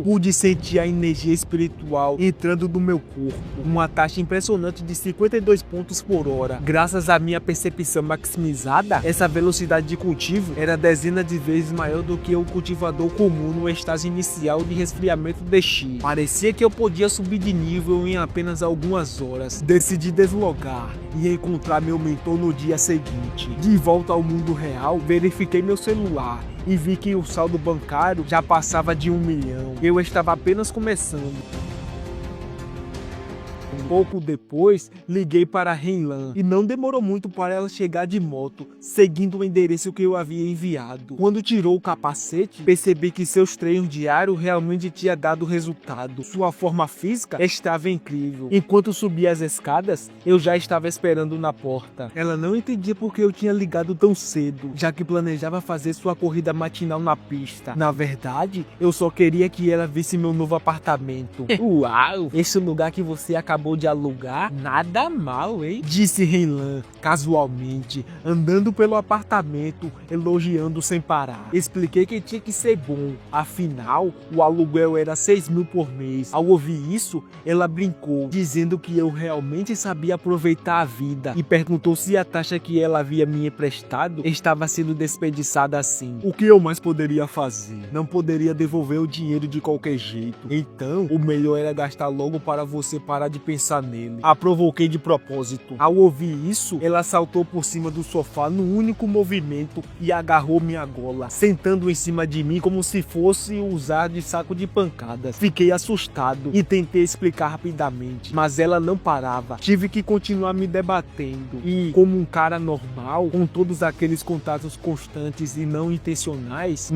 pude sentir a energia espiritual entrando no meu corpo. Uma taxa impressionante de 52 pontos por hora. Graças à minha percepção maximizada, essa velocidade de cultivo era dezenas de vezes maior do que o cultivador comum no estágio inicial de resfriamento de Chi. Parecia que eu podia subir de nível em apenas algumas horas. Decidi deslogar e encontrar meu mentor no dia seguinte. De volta ao mundo real, verifiquei meu celular e vi que o saldo bancário já passava de 1 milhão. Eu estava apenas começando. Pouco depois, liguei para Renlan e não demorou muito para ela chegar de moto, seguindo o endereço que eu havia enviado. Quando tirou o capacete, percebi que seus treinos diários realmente tinham dado resultado. Sua forma física estava incrível. Enquanto subia as escadas, eu já estava esperando na porta. Ela não entendia por que eu tinha ligado tão cedo, já que planejava fazer sua corrida matinal na pista. Na verdade, eu só queria que ela visse meu novo apartamento. Uau, esse lugar que você acabou de alugar, nada mal, hein? Disse Renlan, casualmente, andando pelo apartamento, elogiando sem parar. Expliquei que tinha que ser bom, afinal, o aluguel era 6 mil por mês. Ao ouvir isso, ela brincou, dizendo que eu realmente sabia aproveitar a vida e perguntou se a taxa que ela havia me emprestado estava sendo desperdiçada assim. O que eu mais poderia fazer? Não poderia devolver o dinheiro de qualquer jeito. Então, o melhor era gastar logo para você parar de pensar pensar nele. A provoquei de propósito. Ao ouvir isso, ela saltou por cima do sofá num único movimento e agarrou minha gola, sentando em cima de mim como se fosse usar de saco de pancadas. Fiquei assustado e tentei explicar rapidamente, mas ela não parava. Tive que continuar me debatendo e, como um cara normal, com todos aqueles contatos constantes e não intencionais,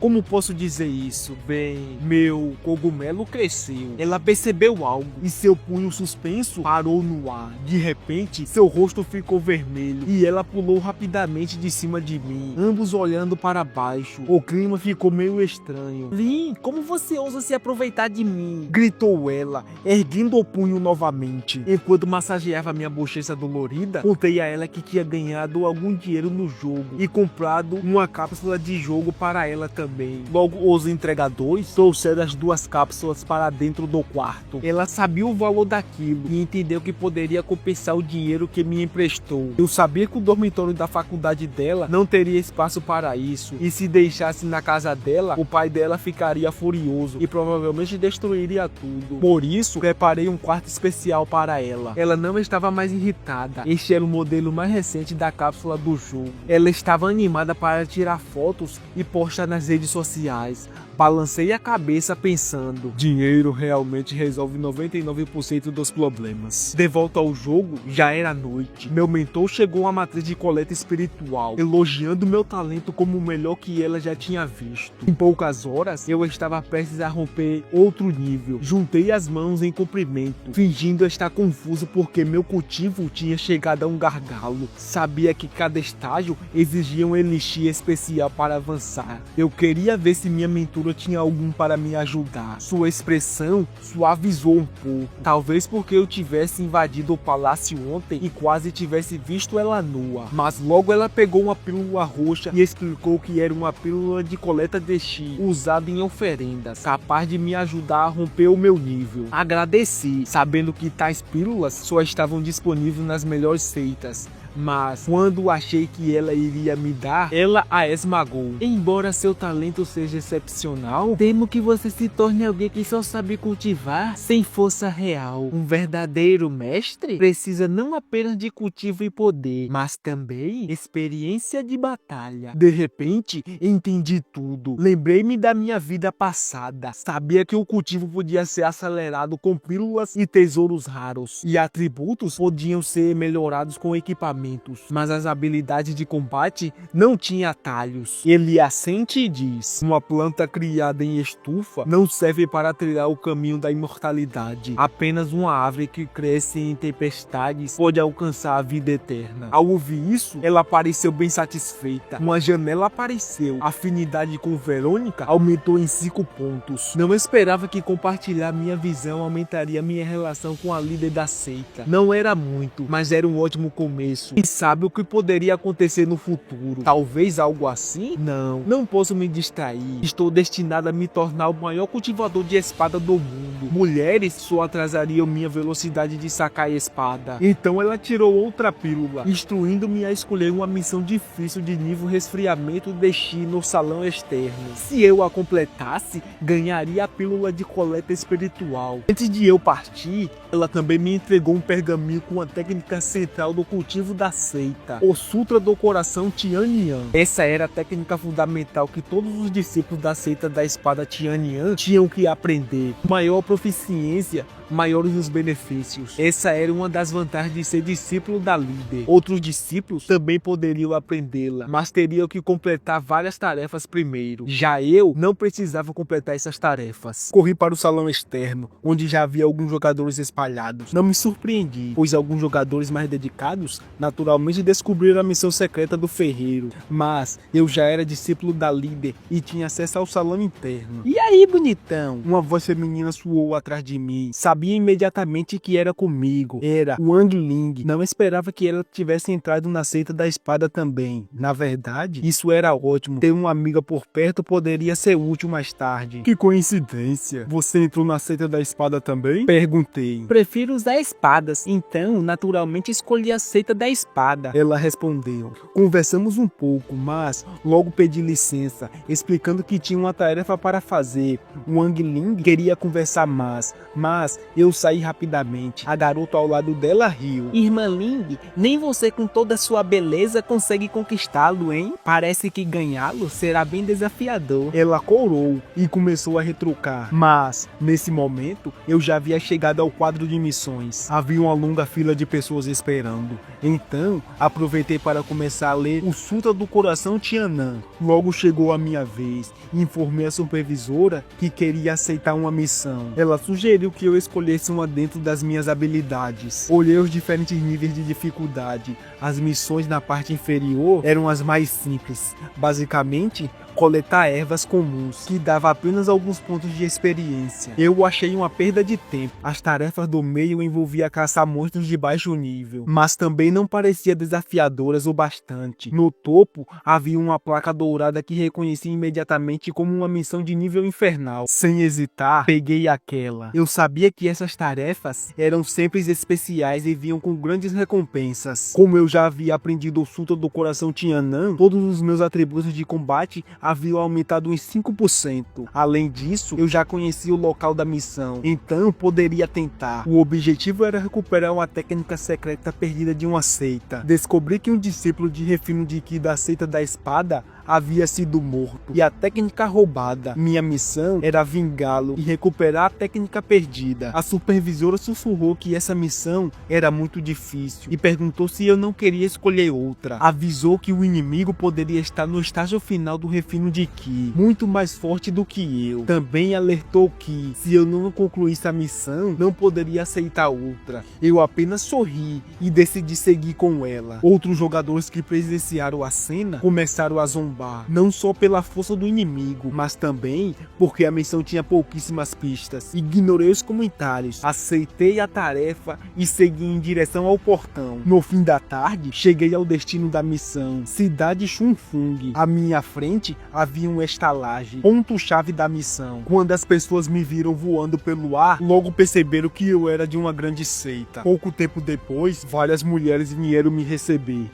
como posso dizer isso? Bem, meu cogumelo cresceu. Ela percebeu algo e seu punho suspenso parou no ar. De repente, seu rosto ficou vermelho e ela pulou rapidamente de cima de mim, ambos olhando para baixo. O clima ficou meio estranho. Lin, como você ousa se aproveitar de mim? Gritou ela, erguendo o punho novamente. Enquanto massageava minha bochecha dolorida, contei a ela que tinha ganhado algum dinheiro no jogo e comprado uma cápsula de jogo para ela também. Logo, os entregadores trouxeram as 2 cápsulas para dentro do quarto. Ela sabia o valor daquilo e entendeu que poderia compensar o dinheiro que me emprestou. Eu sabia que o dormitório da faculdade dela não teria espaço para isso, e se deixasse na casa dela, o pai dela ficaria furioso e provavelmente destruiria tudo. Por isso, preparei um quarto especial para ela. Ela não estava mais irritada. Este era o modelo mais recente da cápsula do jogo. Ela estava animada para tirar fotos e postar nas redes sociais. Balancei a cabeça pensando, dinheiro realmente resolve 99% dos problemas. De volta ao jogo, já era noite. Meu mentor chegou à matriz de coleta espiritual, elogiando meu talento como o melhor que ela já tinha visto. Em poucas horas, eu estava prestes a romper outro nível. Juntei as mãos em cumprimento, fingindo estar confuso porque meu cultivo tinha chegado a um gargalo. Sabia que cada estágio exigia um elixir especial para avançar. Eu queria ver se minha mentora tinha algum para me ajudar. Sua expressão suavizou um pouco, talvez porque eu tivesse invadido o palácio ontem e quase tivesse visto ela nua. Mas logo ela pegou uma pílula roxa e explicou que era uma pílula de coleta de chi, usada em oferendas, capaz de me ajudar a romper o meu nível. Agradeci, sabendo que tais pílulas só estavam disponíveis nas melhores seitas. Mas quando achei que ela iria me dar, ela a esmagou. Embora seu talento seja excepcional, temo que você se torne alguém que só sabe cultivar sem força real. Um verdadeiro mestre precisa não apenas de cultivo e poder, mas também experiência de batalha. De repente, entendi tudo. Lembrei-me da minha vida passada. Sabia que o cultivo podia ser acelerado com pílulas e tesouros raros, e atributos podiam ser melhorados com equipamentos. Mas as habilidades de combate não tinham atalhos. Ele assente e diz, uma planta criada em estufa não serve para trilhar o caminho da imortalidade. Apenas uma árvore que cresce em tempestades pode alcançar a vida eterna. Ao ouvir isso, ela pareceu bem satisfeita. Uma janela apareceu. A afinidade com Verônica aumentou em 5 pontos. Não esperava que compartilhar minha visão aumentaria minha relação com a líder da seita. Não era muito, mas era um ótimo começo. E sabe o que poderia acontecer no futuro? Talvez algo assim? Não posso me distrair. Estou destinado a me tornar o maior cultivador de espada do mundo. Mulheres só atrasariam minha velocidade de sacar a espada. Então ela tirou outra pílula, instruindo-me a escolher uma missão difícil de nível resfriamento de chi no salão externo. Se eu a completasse, ganharia a pílula de coleta espiritual. Antes de eu partir, ela também me entregou um pergaminho com a técnica central do cultivo da seita, o Sutra do Coração Tianyan. Essa era a técnica fundamental que todos os discípulos da seita da espada Tianyan tinham que aprender. Maior proficiência, maiores os benefícios. Essa era uma das vantagens de ser discípulo da líder. Outros discípulos também poderiam aprendê-la, mas teriam que completar várias tarefas primeiro. Já eu não precisava completar essas tarefas. Corri para o salão externo, onde já havia alguns jogadores espalhados. Não me surpreendi, pois alguns jogadores mais dedicados naturalmente descobriram a missão secreta do ferreiro. Mas eu já era discípulo da líder e tinha acesso ao salão interno. E aí, bonitão? Uma voz feminina soou atrás de mim. Sabia imediatamente que era comigo. Era Wang Ling. Não esperava que ela tivesse entrado na seita da espada também. Na verdade, isso era ótimo. Ter uma amiga por perto poderia ser útil mais tarde. Que coincidência. Você entrou na seita da espada também? Perguntei. Prefiro usar espadas, então naturalmente escolhi a seita da espada. Ela respondeu. Conversamos um pouco, mas logo pedi licença, explicando que tinha uma tarefa para fazer. Wang Ling queria conversar mais, mas Eu saí rapidamente. A garota ao lado dela riu. Irmã Ling, nem você com toda a sua beleza consegue conquistá-lo, hein? Parece que ganhá-lo será bem desafiador. Ela corou e começou a retrucar. Mas, nesse momento, eu já havia chegado ao quadro de missões. Havia uma longa fila de pessoas esperando. Então, aproveitei para começar a ler o Sutra do Coração Tiannan. Logo chegou a minha vez e informei a supervisora que queria aceitar uma missão. Ela sugeriu que eu escolhesse uma dentro das minhas habilidades. Olhei os diferentes níveis de dificuldade. As missões na parte inferior eram as mais simples. Basicamente, coletar ervas comuns, que dava apenas alguns pontos de experiência. Eu achei uma perda de tempo. As tarefas do meio envolvia caçar monstros de baixo nível, mas também não parecia desafiadoras o bastante. No topo, havia uma placa dourada que reconheci imediatamente como uma missão de nível infernal. Sem hesitar, peguei aquela. Eu sabia que essas tarefas eram sempre especiais e vinham com grandes recompensas. Como eu já havia aprendido o Sutra do Coração Tiannan, todos os meus atributos de combate haviam aumentado em 5%. Além disso, eu já conhecia o local da missão, então poderia tentar. O objetivo era recuperar uma técnica secreta perdida de uma seita. Descobri que um discípulo de refino de Ki da seita da espada havia sido morto e a técnica roubada. Minha missão era vingá-lo e recuperar a técnica perdida. A supervisora sussurrou que essa missão era muito difícil e perguntou se eu não queria escolher outra. Avisou que o inimigo poderia estar no estágio final do refino de Ki, muito mais forte do que eu. Também alertou que, se eu não concluísse a missão, não poderia aceitar outra. Eu apenas sorri e decidi seguir com ela. Outros jogadores que presenciaram a cena começaram a zombar, não só pela força do inimigo, mas também porque a missão tinha pouquíssimas pistas. Ignorei os comentários, aceitei a tarefa e segui em direção ao portão. No fim da tarde, cheguei ao destino da missão, Cidade Chunfung. À minha frente havia uma estalagem, ponto-chave da missão. Quando as pessoas me viram voando pelo ar, logo perceberam que eu era de uma grande seita. Pouco tempo depois, várias mulheres vieram me receber.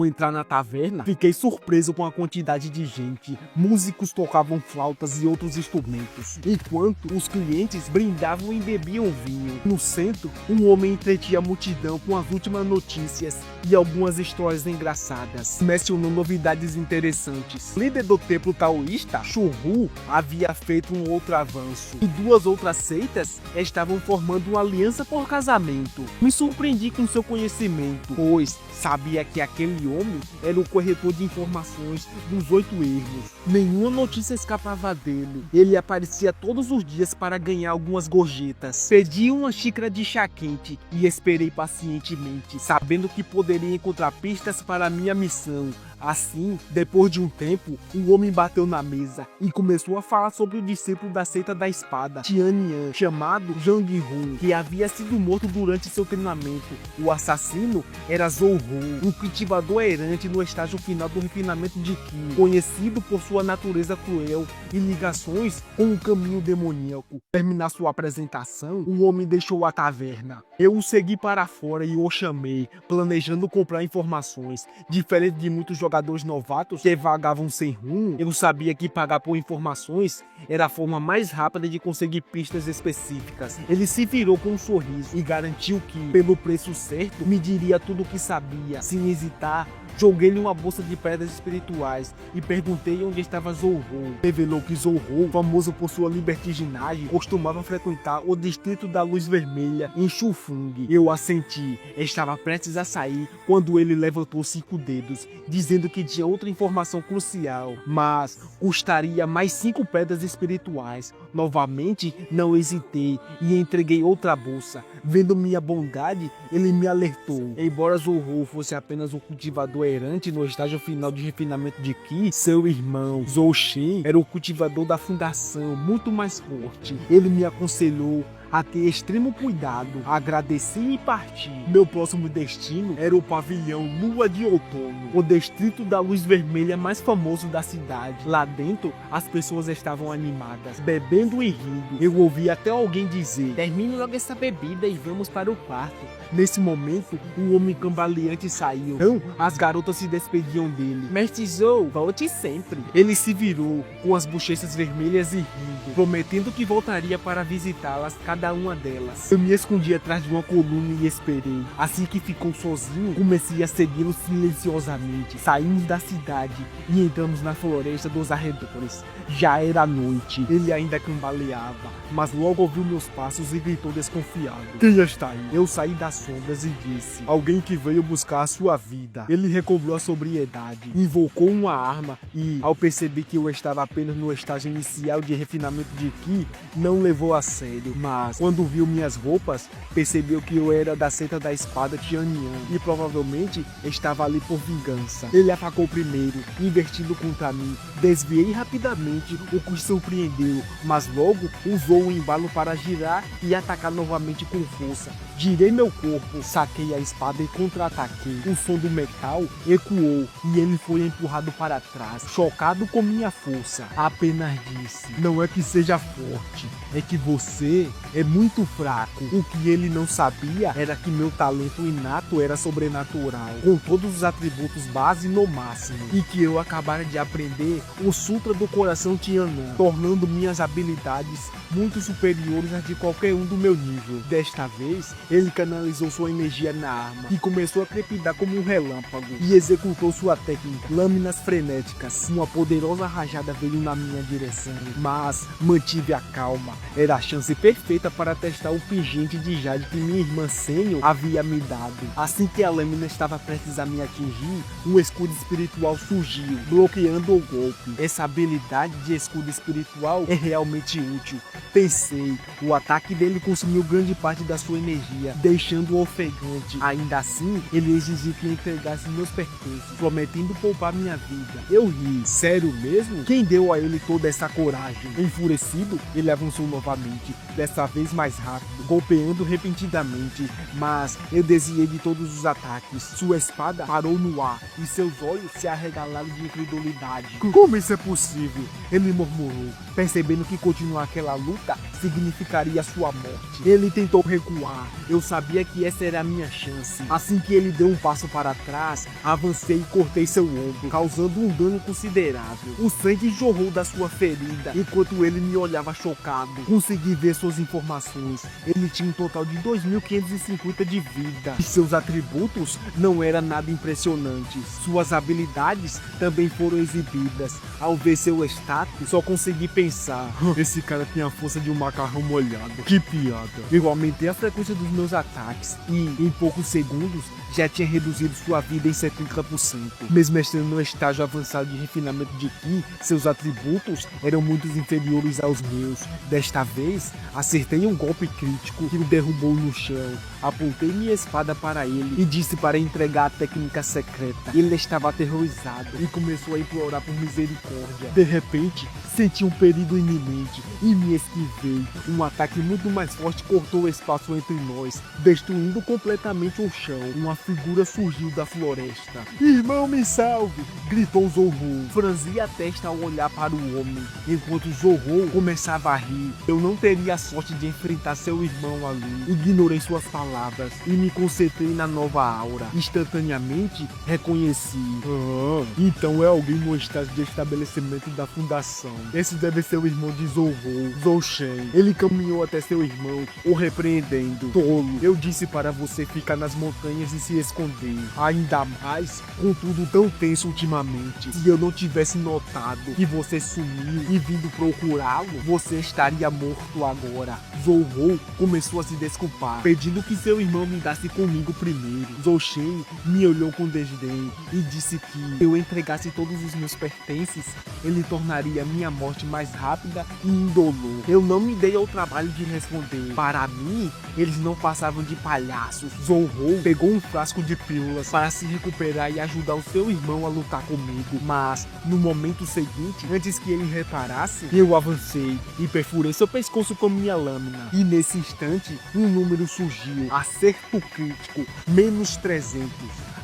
Ao entrar na taverna, fiquei surpreso com a quantidade de gente. Músicos tocavam flautas e outros instrumentos, enquanto os clientes brindavam e bebiam vinho. No centro, um homem entretinha a multidão com as últimas notícias e algumas histórias engraçadas, mencionando novidades interessantes. O líder do templo taoísta, Shuru, havia feito um outro avanço, e duas outras seitas estavam formando uma aliança por casamento. Me surpreendi com seu conhecimento, pois sabia que aquele homem era o corretor de informações dos 8 ermos. Nenhuma notícia escapava dele. Ele aparecia todos os dias para ganhar algumas gorjetas. Pedi uma xícara de chá quente e esperei pacientemente, sabendo que poderia encontrar pistas para a minha missão. Assim, depois de um tempo, o homem bateu na mesa e começou a falar sobre o discípulo da seita da espada, Tianyan, chamado Zhang Hu, que havia sido morto durante seu treinamento. O assassino era Zhou Hu, um cultivador errante no estágio final do refinamento de Ki, conhecido por sua natureza cruel e ligações com o caminho demoníaco. Terminar sua apresentação, o homem deixou a taverna. Eu o segui para fora e o chamei, planejando comprar informações. Diferente de muitos jogadores novatos que vagavam sem rumo, eu sabia que pagar por informações era a forma mais rápida de conseguir pistas específicas. Ele se virou com um sorriso e garantiu que, pelo preço certo, me diria tudo o que sabia. Sem hesitar, joguei-lhe uma bolsa de pedras espirituais e perguntei onde estava Zhou Hu. Revelou que Zhou Hu, famoso por sua libertinagem, costumava frequentar o distrito da Luz Vermelha em Chufung. Eu assenti. Estava prestes a sair quando ele levantou 5 dedos, dizendo que tinha outra informação crucial, mas custaria mais 5 pedras espirituais. Novamente, não hesitei e entreguei outra bolsa. Vendo minha bondade, ele me alertou. Embora Zhou Hu fosse apenas um cultivador errante no estágio final de refinamento de Ki, seu irmão, Zhou Shen, era o cultivador da fundação, muito mais forte. Ele me aconselhou a ter extremo cuidado, agradeci e parti. Meu próximo destino era o pavilhão Lua de Outono, o distrito da Luz Vermelha mais famoso da cidade. Lá dentro, as pessoas estavam animadas, bebendo e rindo. Eu ouvi até alguém dizer: "Termine logo essa bebida e vamos para o quarto." Nesse momento, o homem cambaleante saiu. Então, as garotas se despediam dele. "Mestre Zhou, volte sempre." Ele se virou, com as bochechas vermelhas e rindo, prometendo que voltaria para visitá-las cada cada uma delas. Eu me escondi atrás de uma coluna e esperei. Assim que ficou sozinho, comecei a segui-lo silenciosamente. Saímos da cidade e entramos na floresta dos arredores. Já era noite. Ele ainda cambaleava, mas logo ouviu meus passos e gritou desconfiado: "Quem está aí?" Eu saí das sombras e disse: "Alguém que veio buscar a sua vida." Ele recobrou a sobriedade, invocou uma arma e, ao perceber que eu estava apenas no estágio inicial de refinamento de Ki, não levou a sério. Mas, quando viu minhas roupas, percebeu que eu era da seita da espada Tianyan e provavelmente estava ali por vingança. Ele atacou primeiro, investindo contra mim. Desviei rapidamente, o que surpreendeu, mas logo usou o embalo para girar e atacar novamente com força. Girei meu corpo, saquei a espada e contra-ataquei. O som do metal ecoou e ele foi empurrado para trás, chocado com minha força. Apenas disse: "Não é que seja forte, é que você é muito fraco." O que ele não sabia era que meu talento inato era sobrenatural, com todos os atributos base no máximo, e que eu acabara de aprender o Sutra do Coração Tiannan, tornando minhas habilidades muito superiores às de qualquer um do meu nível. Desta vez, ele canalizou sua energia na arma, que começou a crepidar como um relâmpago, e executou sua técnica, lâminas frenéticas. Uma poderosa rajada veio na minha direção, mas mantive a calma. Era a chance perfeita para testar o pingente de jade que minha irmã Senyo havia me dado. Assim que a lâmina estava prestes a me atingir, um escudo espiritual surgiu, bloqueando o golpe. Essa habilidade de escudo espiritual é realmente útil, pensei. O ataque dele consumiu grande parte da sua energia, deixando-o ofegante. Ainda assim, ele exigiu que entregasse meus pertences, prometendo poupar minha vida. Eu ri. Sério mesmo? Quem deu a ele toda essa coragem? Enfurecido, ele avançou novamente, dessa vez mais rápido, golpeando repentinamente, mas eu desviei de todos os ataques. Sua espada parou no ar e seus olhos se arregalaram de incredulidade. "Como isso é possível?" ele murmurou, percebendo que continuar aquela luta significaria sua morte. Ele tentou recuar. Eu sabia que essa era a minha chance. Assim que ele deu um passo para trás, avancei e cortei seu ombro, causando um dano considerável. O sangue jorrou da sua ferida, enquanto ele me olhava chocado. Consegui ver suas informações. Ele tinha um total de 2.550 de vida, e seus atributos não eram nada impressionantes. Suas habilidades também foram exibidas. Ao ver seu status, só consegui pensar: "Esse cara tem a força de um macarrão molhado. Que piada." Eu aumentei a frequência dos meus ataques e, em poucos segundos, já tinha reduzido sua vida em 70%. Mesmo estando no estágio avançado de refinamento de Ki, seus atributos eram muito inferiores aos meus. Desta vez, acertei um golpe crítico que o derrubou no chão. Apontei minha espada para ele e disse para entregar a técnica secreta. Ele estava aterrorizado e começou a implorar por misericórdia. De repente, senti um perigo iminente e me esquivei. Um ataque muito mais forte cortou o espaço entre nós, destruindo completamente o chão. Uma figura surgiu da floresta. "Irmão, me salve!" gritou Zorro. Franzi a testa ao olhar para o homem, enquanto Zorro começava a rir. Eu não teria a sorte de enfrentar seu irmão ali. Ignorei suas palavras e me concentrei na nova aura. Instantaneamente, reconheci. "Ah, então é alguém no estágio de estabelecimento da fundação. Esse deve ser o irmão de Zorro, Zouchen." Ele caminhou até seu irmão, o repreendendo. "Tolo, eu disse para você ficar nas montanhas e se esconder. Ainda mais com tudo tão tenso ultimamente. Se eu não tivesse notado que você sumiu e vindo procurá-lo, você estaria morto agora." Zorro começou a se desculpar, pedindo que seu irmão me desse comigo primeiro. Zouchen me olhou com desdém e disse que se eu entregasse todos os meus pertences, ele tornaria minha morte mais rápida e indolor. Eu não me dei ao trabalho de responder. Para mim, eles não passavam de palhaços. Zorro pegou um frasco de pílulas para se recuperar e ajudar o seu irmão a lutar comigo. Mas, no momento seguinte, antes que ele reparasse, eu avancei e perfurei seu pescoço com minha lâmina. E nesse instante, um número surgiu. Acerto crítico, -300.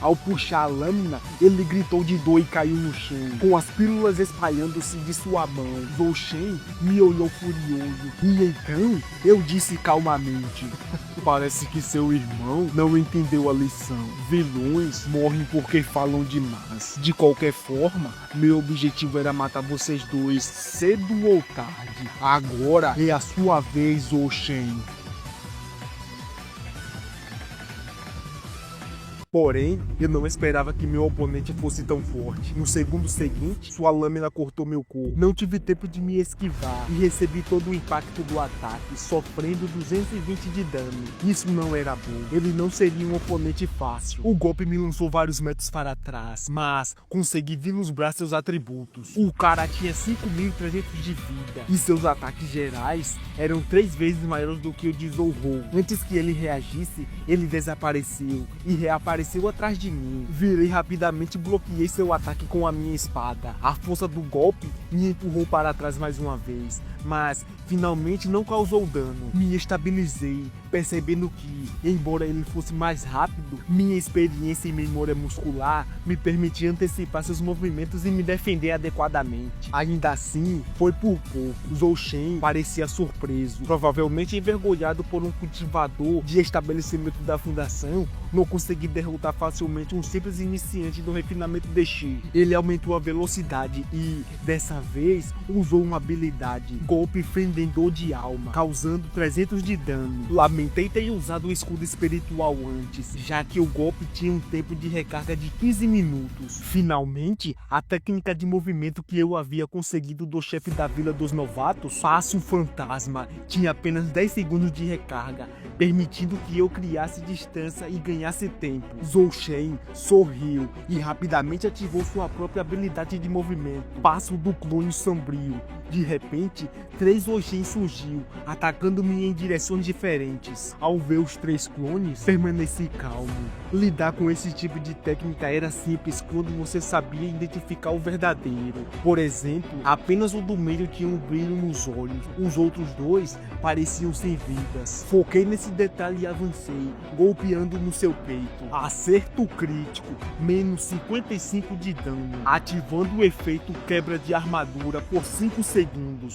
Ao puxar a lâmina, ele gritou de dor e caiu no chão, com as pílulas espalhando-se de sua mão. Zouchen me olhou furioso. E então, eu disse calmamente: "Parece que seu irmão não entendeu a lição. Vilões morrem porque falam demais. De qualquer forma, meu objetivo era matar vocês dois, cedo ou tarde. Agora é a sua vez, Zouchen." Porém, eu não esperava que meu oponente fosse tão forte. No segundo seguinte, sua lâmina cortou meu corpo. Não tive tempo de me esquivar e recebi todo o impacto do ataque, sofrendo 220 de dano. Isso não era bom. Ele não seria um oponente fácil. O golpe me lançou vários metros para trás, mas consegui vislumbrar seus atributos. O cara tinha 5.300 de vida e seus ataques gerais eram 3 vezes maiores do que o de Zou-Ho. Antes que ele reagisse, ele desapareceu e reapareceu atrás de mim. Virei rapidamente e bloqueei seu ataque com a minha espada. A força do golpe me empurrou para trás mais uma vez, mas finalmente não causou dano. Me estabilizei, percebendo que, embora ele fosse mais rápido, minha experiência e memória muscular me permitia antecipar seus movimentos e me defender adequadamente. Ainda assim, foi por pouco. Zou Shen parecia surpreso, provavelmente envergonhado por um cultivador de estabelecimento da fundação não conseguir derrotar facilmente um simples iniciante do refinamento de Shi. Ele aumentou a velocidade e, dessa vez, usou uma habilidade, golpe fendedor de alma, causando 300 de dano. Lamentei ter usado o escudo espiritual antes, já que o golpe tinha um tempo de recarga de 15 minutos. Finalmente, a técnica de movimento que eu havia conseguido do chefe da Vila dos Novatos, Passo Fantasma, tinha apenas 10 segundos de recarga, permitindo que eu criasse distância e ganhasse tempo. Zou Shen sorriu e rapidamente ativou sua própria habilidade de movimento, Passo do Clone Sombrio. De repente, 3 Zou Shen surgiu, atacando-me em direções diferentes. Ao ver os 3 clones, permaneci calmo. Lidar com esse tipo de técnica era simples quando você sabia identificar o verdadeiro. Por exemplo, apenas o do meio tinha um brilho nos olhos, os outros 2 pareciam sem vidas. Foquei nesse detalhe e avancei, golpeando no seu peito. Acerto crítico, menos 55 de dano, ativando o efeito quebra de armadura por 5 segundos.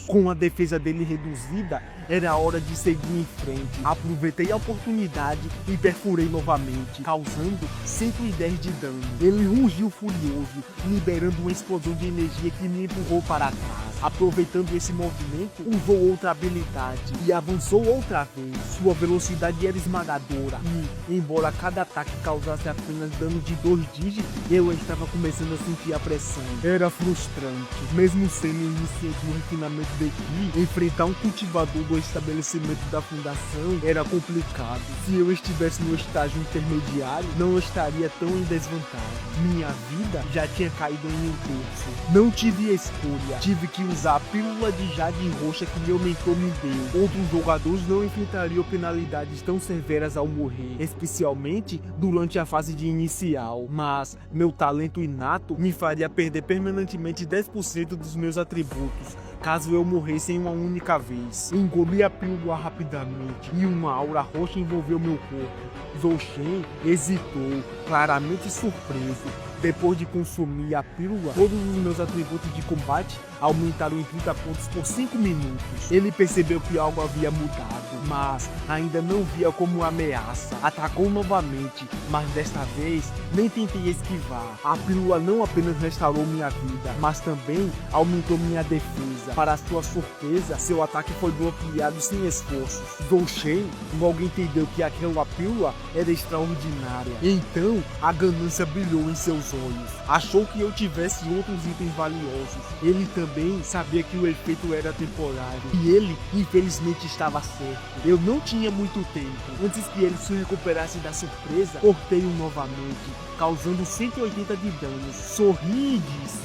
Com a defesa dele reduzida, era hora de seguir em frente. Aproveitei a oportunidade e perfurei novamente, causando 110 de dano. Ele rugiu furioso, liberando uma explosão de energia que me empurrou para trás. Aproveitando esse movimento, usou outra habilidade e avançou outra vez. Sua velocidade era esmagadora e, embora cada ataque causasse apenas dano de 2 dígitos, eu estava começando a sentir a pressão. Era frustrante, mesmo sendo iniciante no refinamento de Ki, enfrentar um cultivador do estabelecimento da fundação era complicado. Se eu estivesse no estágio intermediário, não estaria tão em desvantagem. Minha vida já tinha caído em 1/3. Não tive escolha, tive que usar a pílula de jade roxa que meu mentor me deu. Outros jogadores não enfrentariam penalidades tão severas ao morrer, especialmente durante a fase de inicial, mas meu talento inato me faria perder permanentemente 10% dos meus atributos caso eu morresse em uma única vez. Engoli a pílula rapidamente e uma aura roxa envolveu meu corpo. Zou Shen hesitou, claramente surpreso. Depois de consumir a pílula, todos os meus atributos de combate aumentaram em 30 pontos por 5 minutos. Ele percebeu que algo havia mudado, mas ainda não via como ameaça. Atacou novamente, mas desta vez nem tentei esquivar. A pílula não apenas restaurou minha vida, mas também aumentou minha defesa. Para sua surpresa, seu ataque foi bloqueado sem esforços. Zou Shen logo entendeu que aquela pílula era extraordinária. Então, a ganância brilhou em seus olhos. Achou que eu tivesse outros itens valiosos. Ele também sabia que o efeito era temporário. E ele, infelizmente, estava certo. Eu não tinha muito tempo. Antes que ele se recuperasse da surpresa, cortei-o novamente, causando 180 de danos. Sorri e disse: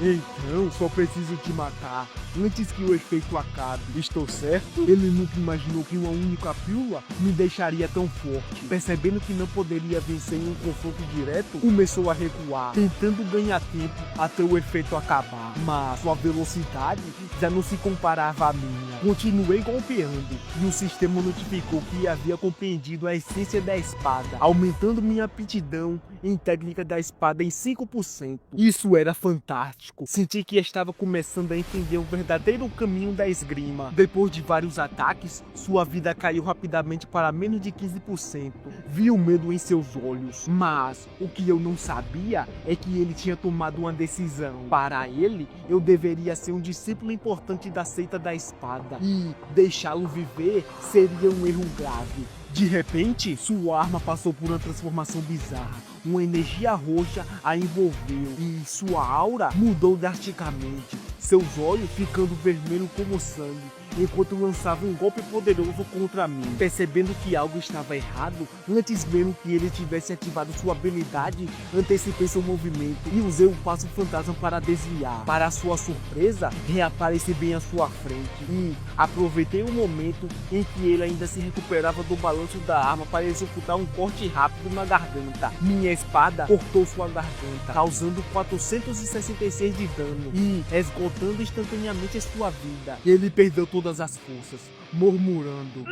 então, só preciso te matar antes que o efeito acabe. Estou certo? Ele nunca imaginou que uma única pílula me deixaria tão forte. Percebendo que não poderia vencer em um confronto direto, começou a recuar, tentando ganhar tempo até o efeito acabar. Mas sua velocidade já não se comparava à minha. Continuei golpeando e o sistema notificou que havia compreendido a essência da espada, aumentando minha aptidão em técnica da espada em 5%. Isso era fantástico. Senti que estava começando a entender o verdadeiro caminho da esgrima. Depois de vários ataques, sua vida caiu rapidamente para menos de 15%. Vi o medo em seus olhos, mas o que eu não sabia é que ele tinha tomado uma decisão. Para ele, eu deveria ser um discípulo importante da seita da espada, e deixá-lo viver seria um erro grave. De repente, sua arma passou por uma transformação bizarra. Uma energia roxa a envolveu e sua aura mudou drasticamente, seus olhos ficando vermelhos como sangue, enquanto lançava um golpe poderoso contra mim. Percebendo que algo estava errado, antes mesmo que ele tivesse ativado sua habilidade, antecipei seu movimento e usei o passo fantasma para desviar. Para sua surpresa, reapareci bem à sua frente e aproveitei o momento em que ele ainda se recuperava do balanço da arma para executar um corte rápido na garganta. Minha espada cortou sua garganta, causando 466 de dano e esgotando instantaneamente sua vida. Ele perdeu todas as forças, murmurando: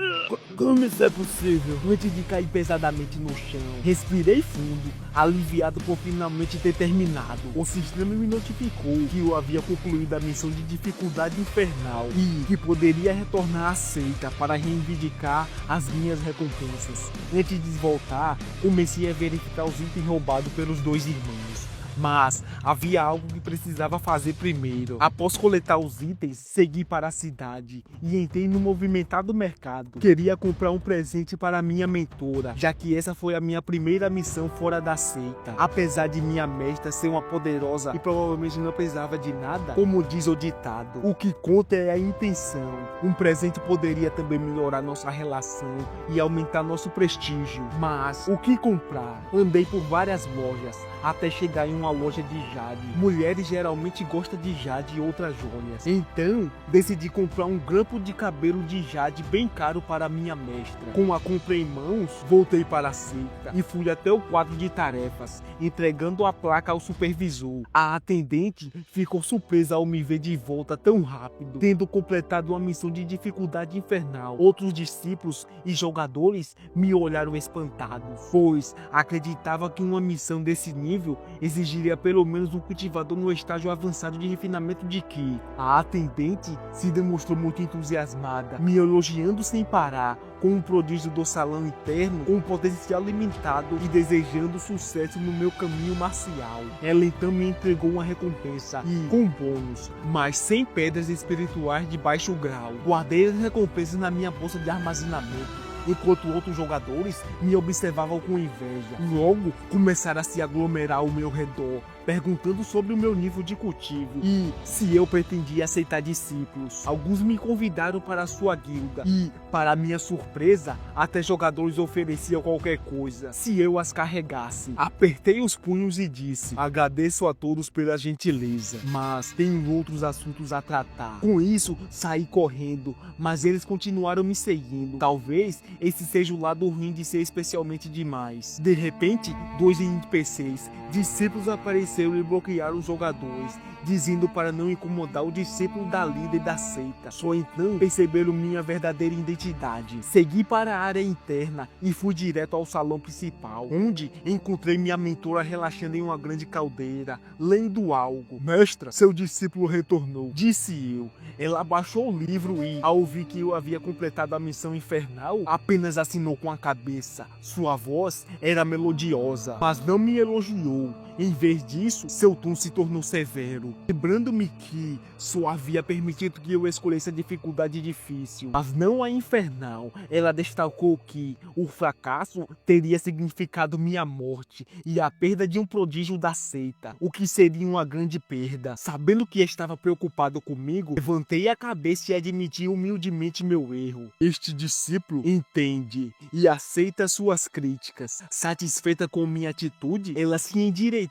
como isso é possível? Antes de cair pesadamente no chão, respirei fundo, aliviado por finalmente ter terminado. O sistema me notificou que eu havia concluído a missão de dificuldade infernal e que poderia retornar à seita para reivindicar as minhas recompensas. Antes de voltar, comecei a verificar os itens roubados pelos dois irmãos. Mas havia algo que precisava fazer primeiro. Após coletar os itens, segui para a cidade e entrei no movimentado mercado. Queria comprar um presente para minha mentora, já que essa foi a minha primeira missão fora da seita. Apesar de minha mestra ser uma poderosa e provavelmente não precisava de nada, como diz o ditado, o que conta é a intenção. Um presente poderia também melhorar nossa relação e aumentar nosso prestígio. Mas o que comprar? Andei por várias lojas até chegar em uma loja de jade. Mulheres geralmente gostam de jade e outras joias. Então, decidi comprar um grampo de cabelo de jade bem caro para minha mestra. Com a compra em mãos, voltei para a seita e fui até o quadro de tarefas, entregando a placa ao supervisor. A atendente ficou surpresa ao me ver de volta tão rápido, tendo completado uma missão de dificuldade infernal. Outros discípulos e jogadores me olharam espantados, pois acreditava que uma missão desse nível exigiria pelo menos um cultivador no estágio avançado de refinamento de Ki. A atendente se demonstrou muito entusiasmada, me elogiando sem parar, com um prodígio do salão interno com um potencial limitado e desejando sucesso no meu caminho marcial. Ela então me entregou uma recompensa e, com bônus, mais 100 pedras espirituais de baixo grau. Guardei as recompensas na minha bolsa de armazenamento, enquanto outros jogadores me observavam com inveja. Logo, começaram a se aglomerar ao meu redor, perguntando sobre o meu nível de cultivo e se eu pretendia aceitar discípulos. Alguns me convidaram para sua guilda e, para minha surpresa, até jogadores ofereciam qualquer coisa se eu as carregasse. Apertei os punhos e disse: agradeço a todos pela gentileza, mas tenho outros assuntos a tratar. Com isso, saí correndo, mas eles continuaram me seguindo. Talvez esse seja o lado ruim de ser especialmente demais. De repente, dois NPCs, discípulos, apareceram e bloquearam os jogadores, dizendo para não incomodar o discípulo da líder da seita. Só então perceberam minha verdadeira identidade. Segui para a área interna e fui direto ao salão principal, onde encontrei minha mentora relaxando em uma grande caldeira, lendo algo. Mestra, seu discípulo retornou, disse eu. Ela abaixou o livro e, ao ouvir que eu havia completado a missão infernal, apenas assinou com a cabeça. Sua voz era melodiosa, mas não me elogiou. Em vez disso, seu tom se tornou severo, lembrando-me que só havia permitido que eu escolhesse a dificuldade difícil, mas não a infernal. Ela destacou que o fracasso teria significado minha morte e a perda de um prodígio da seita, o que seria uma grande perda. Sabendo que estava preocupado comigo, levantei a cabeça e admiti humildemente meu erro. Este discípulo entende e aceita suas críticas. Satisfeita com minha atitude, ela se endireitou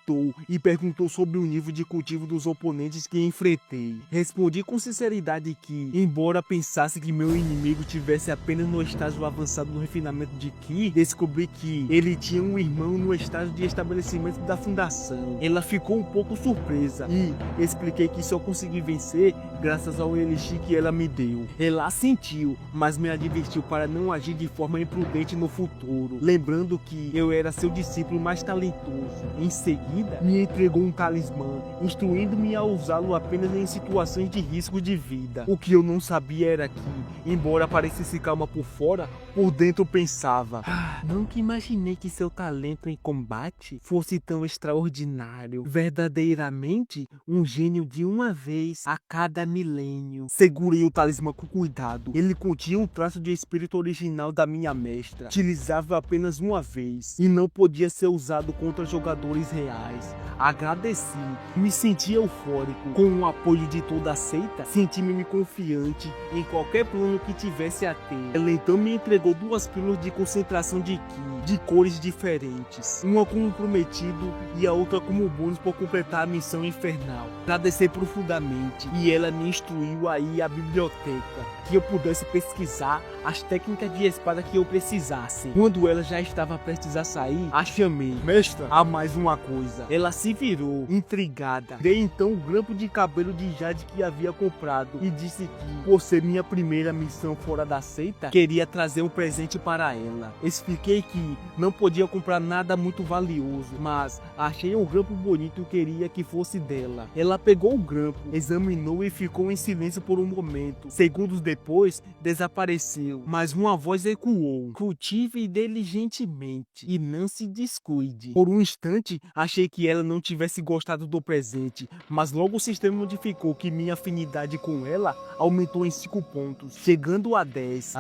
e perguntou sobre o nível de cultivo dos oponentes que enfrentei. Respondi com sinceridade que, embora pensasse que meu inimigo tivesse apenas no estágio avançado no refinamento de Ki, descobri que ele tinha um irmão no estágio de estabelecimento da fundação. Ela ficou um pouco surpresa e expliquei que só consegui vencer graças ao elixir que ela me deu. Ela assentiu, mas me advertiu para não agir de forma imprudente no futuro, lembrando que eu era seu discípulo mais talentoso. Em seguida, me entregou um talismã, instruindo-me a usá-lo apenas em situações de risco de vida. O que eu não sabia era que, embora parecesse calma por fora, por dentro pensava: nunca imaginei que seu talento em combate fosse tão extraordinário. Verdadeiramente, um gênio de uma vez a cada milênio. Segurei o talismã com cuidado. Ele continha um traço de espírito original da minha mestra, utilizável apenas uma vez, e não podia ser usado contra jogadores reais. Agradeci, me senti eufórico. Com o apoio de toda a seita, senti-me confiante em qualquer plano que tivesse a ter. Ela então me entregou 2 pílulas de concentração de Ki, de cores diferentes, uma como prometido e a outra como bônus por completar a missão infernal. Agradeci profundamente e ela me instruiu a ir à biblioteca, que eu pudesse pesquisar as técnicas de espada que eu precisasse. Quando ela já estava prestes a sair, a chamei: mestra, há mais uma coisa. Ela se virou, intrigada. Dei então o grampo de cabelo de jade que havia comprado e disse que, por ser minha primeira missão fora da seita, queria trazer um presente para ela. Expliquei que não podia comprar nada muito valioso, mas achei um grampo bonito e queria que fosse dela. Ela pegou o grampo, examinou e ficou em silêncio por um momento. Segundos depois, desapareceu, mas uma voz ecoou: cultive diligentemente e não se descuide. Por um instante, achei que ela não tivesse gostado do presente, mas logo o sistema notificou que minha afinidade com ela aumentou em 5 pontos, chegando a 10.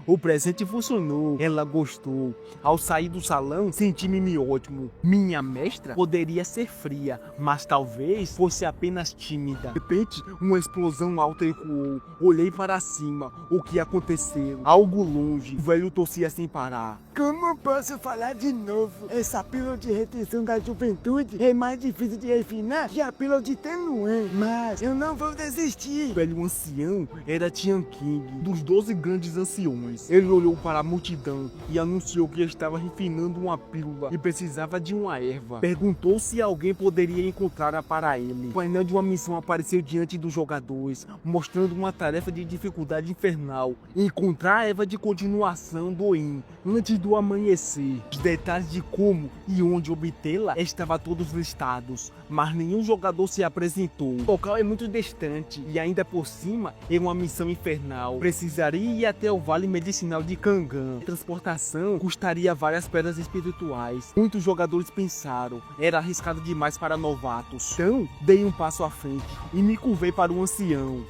O presente funcionou. Ela gostou. Ao sair do salão, senti-me ótimo. Minha mestra poderia ser fria, mas talvez fosse apenas tímida. De repente, uma explosão alta ecoou. Olhei para cima. O que aconteceu? Algo longe. O velho tossia sem parar. Como posso falar de novo? Essa pílula de retenção da juventude é mais difícil de refinar que a pílula de Tenuan, mas eu não vou desistir. O velho ancião era Tian King, dos 12 grandes anciões. Ele olhou para a multidão e anunciou que estava refinando uma pílula e precisava de uma erva. Perguntou se alguém poderia encontrá-la para ele. O painel de uma missão apareceu diante dos jogadores, mostrando uma tarefa de dificuldade infernal: encontrar a erva de continuação do In antes do amanhecer. Os detalhes de como e onde obtê-la estavam todos listados, mas nenhum jogador se apresentou. O local é muito distante e ainda por cima é uma missão infernal. Precisaria ir até o Vale Medicinal de Kangan. A transportação custaria várias pedras espirituais. Muitos jogadores pensaram, era arriscado demais para novatos. Então, dei um passo à frente e me curvei para o ancião.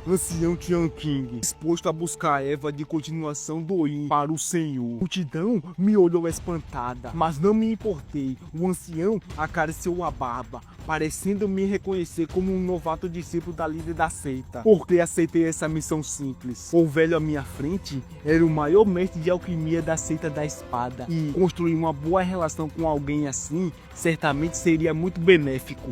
Ancião Tian King, disposto a buscar a erva de continuação do In para o Senhor. A multidão me olhou espantada, mas não me importei. O ancião acariciou a barba, parecendo me reconhecer como um novato discípulo da líder da seita, porque aceitei essa missão simples. O velho à minha frente era o maior mestre de alquimia da seita da espada, e construir uma boa relação com alguém assim certamente seria muito benéfico.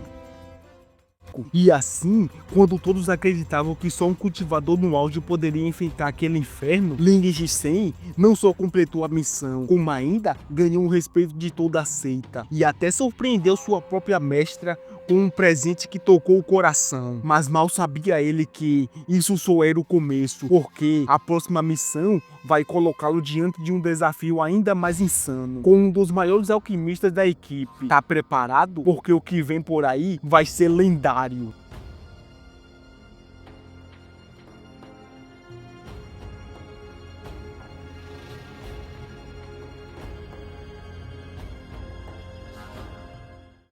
E assim, quando todos acreditavam que só um cultivador no auge poderia enfrentar aquele inferno, Ling Jisen não só completou a missão, como ainda ganhou o respeito de toda a seita, e até surpreendeu sua própria mestra com um presente que tocou o coração. Mas mal sabia ele que isso só era o começo, porque a próxima missão vai colocá-lo diante de um desafio ainda mais insano, com um dos maiores alquimistas da equipe. Tá preparado? Porque o que vem por aí vai ser lendário.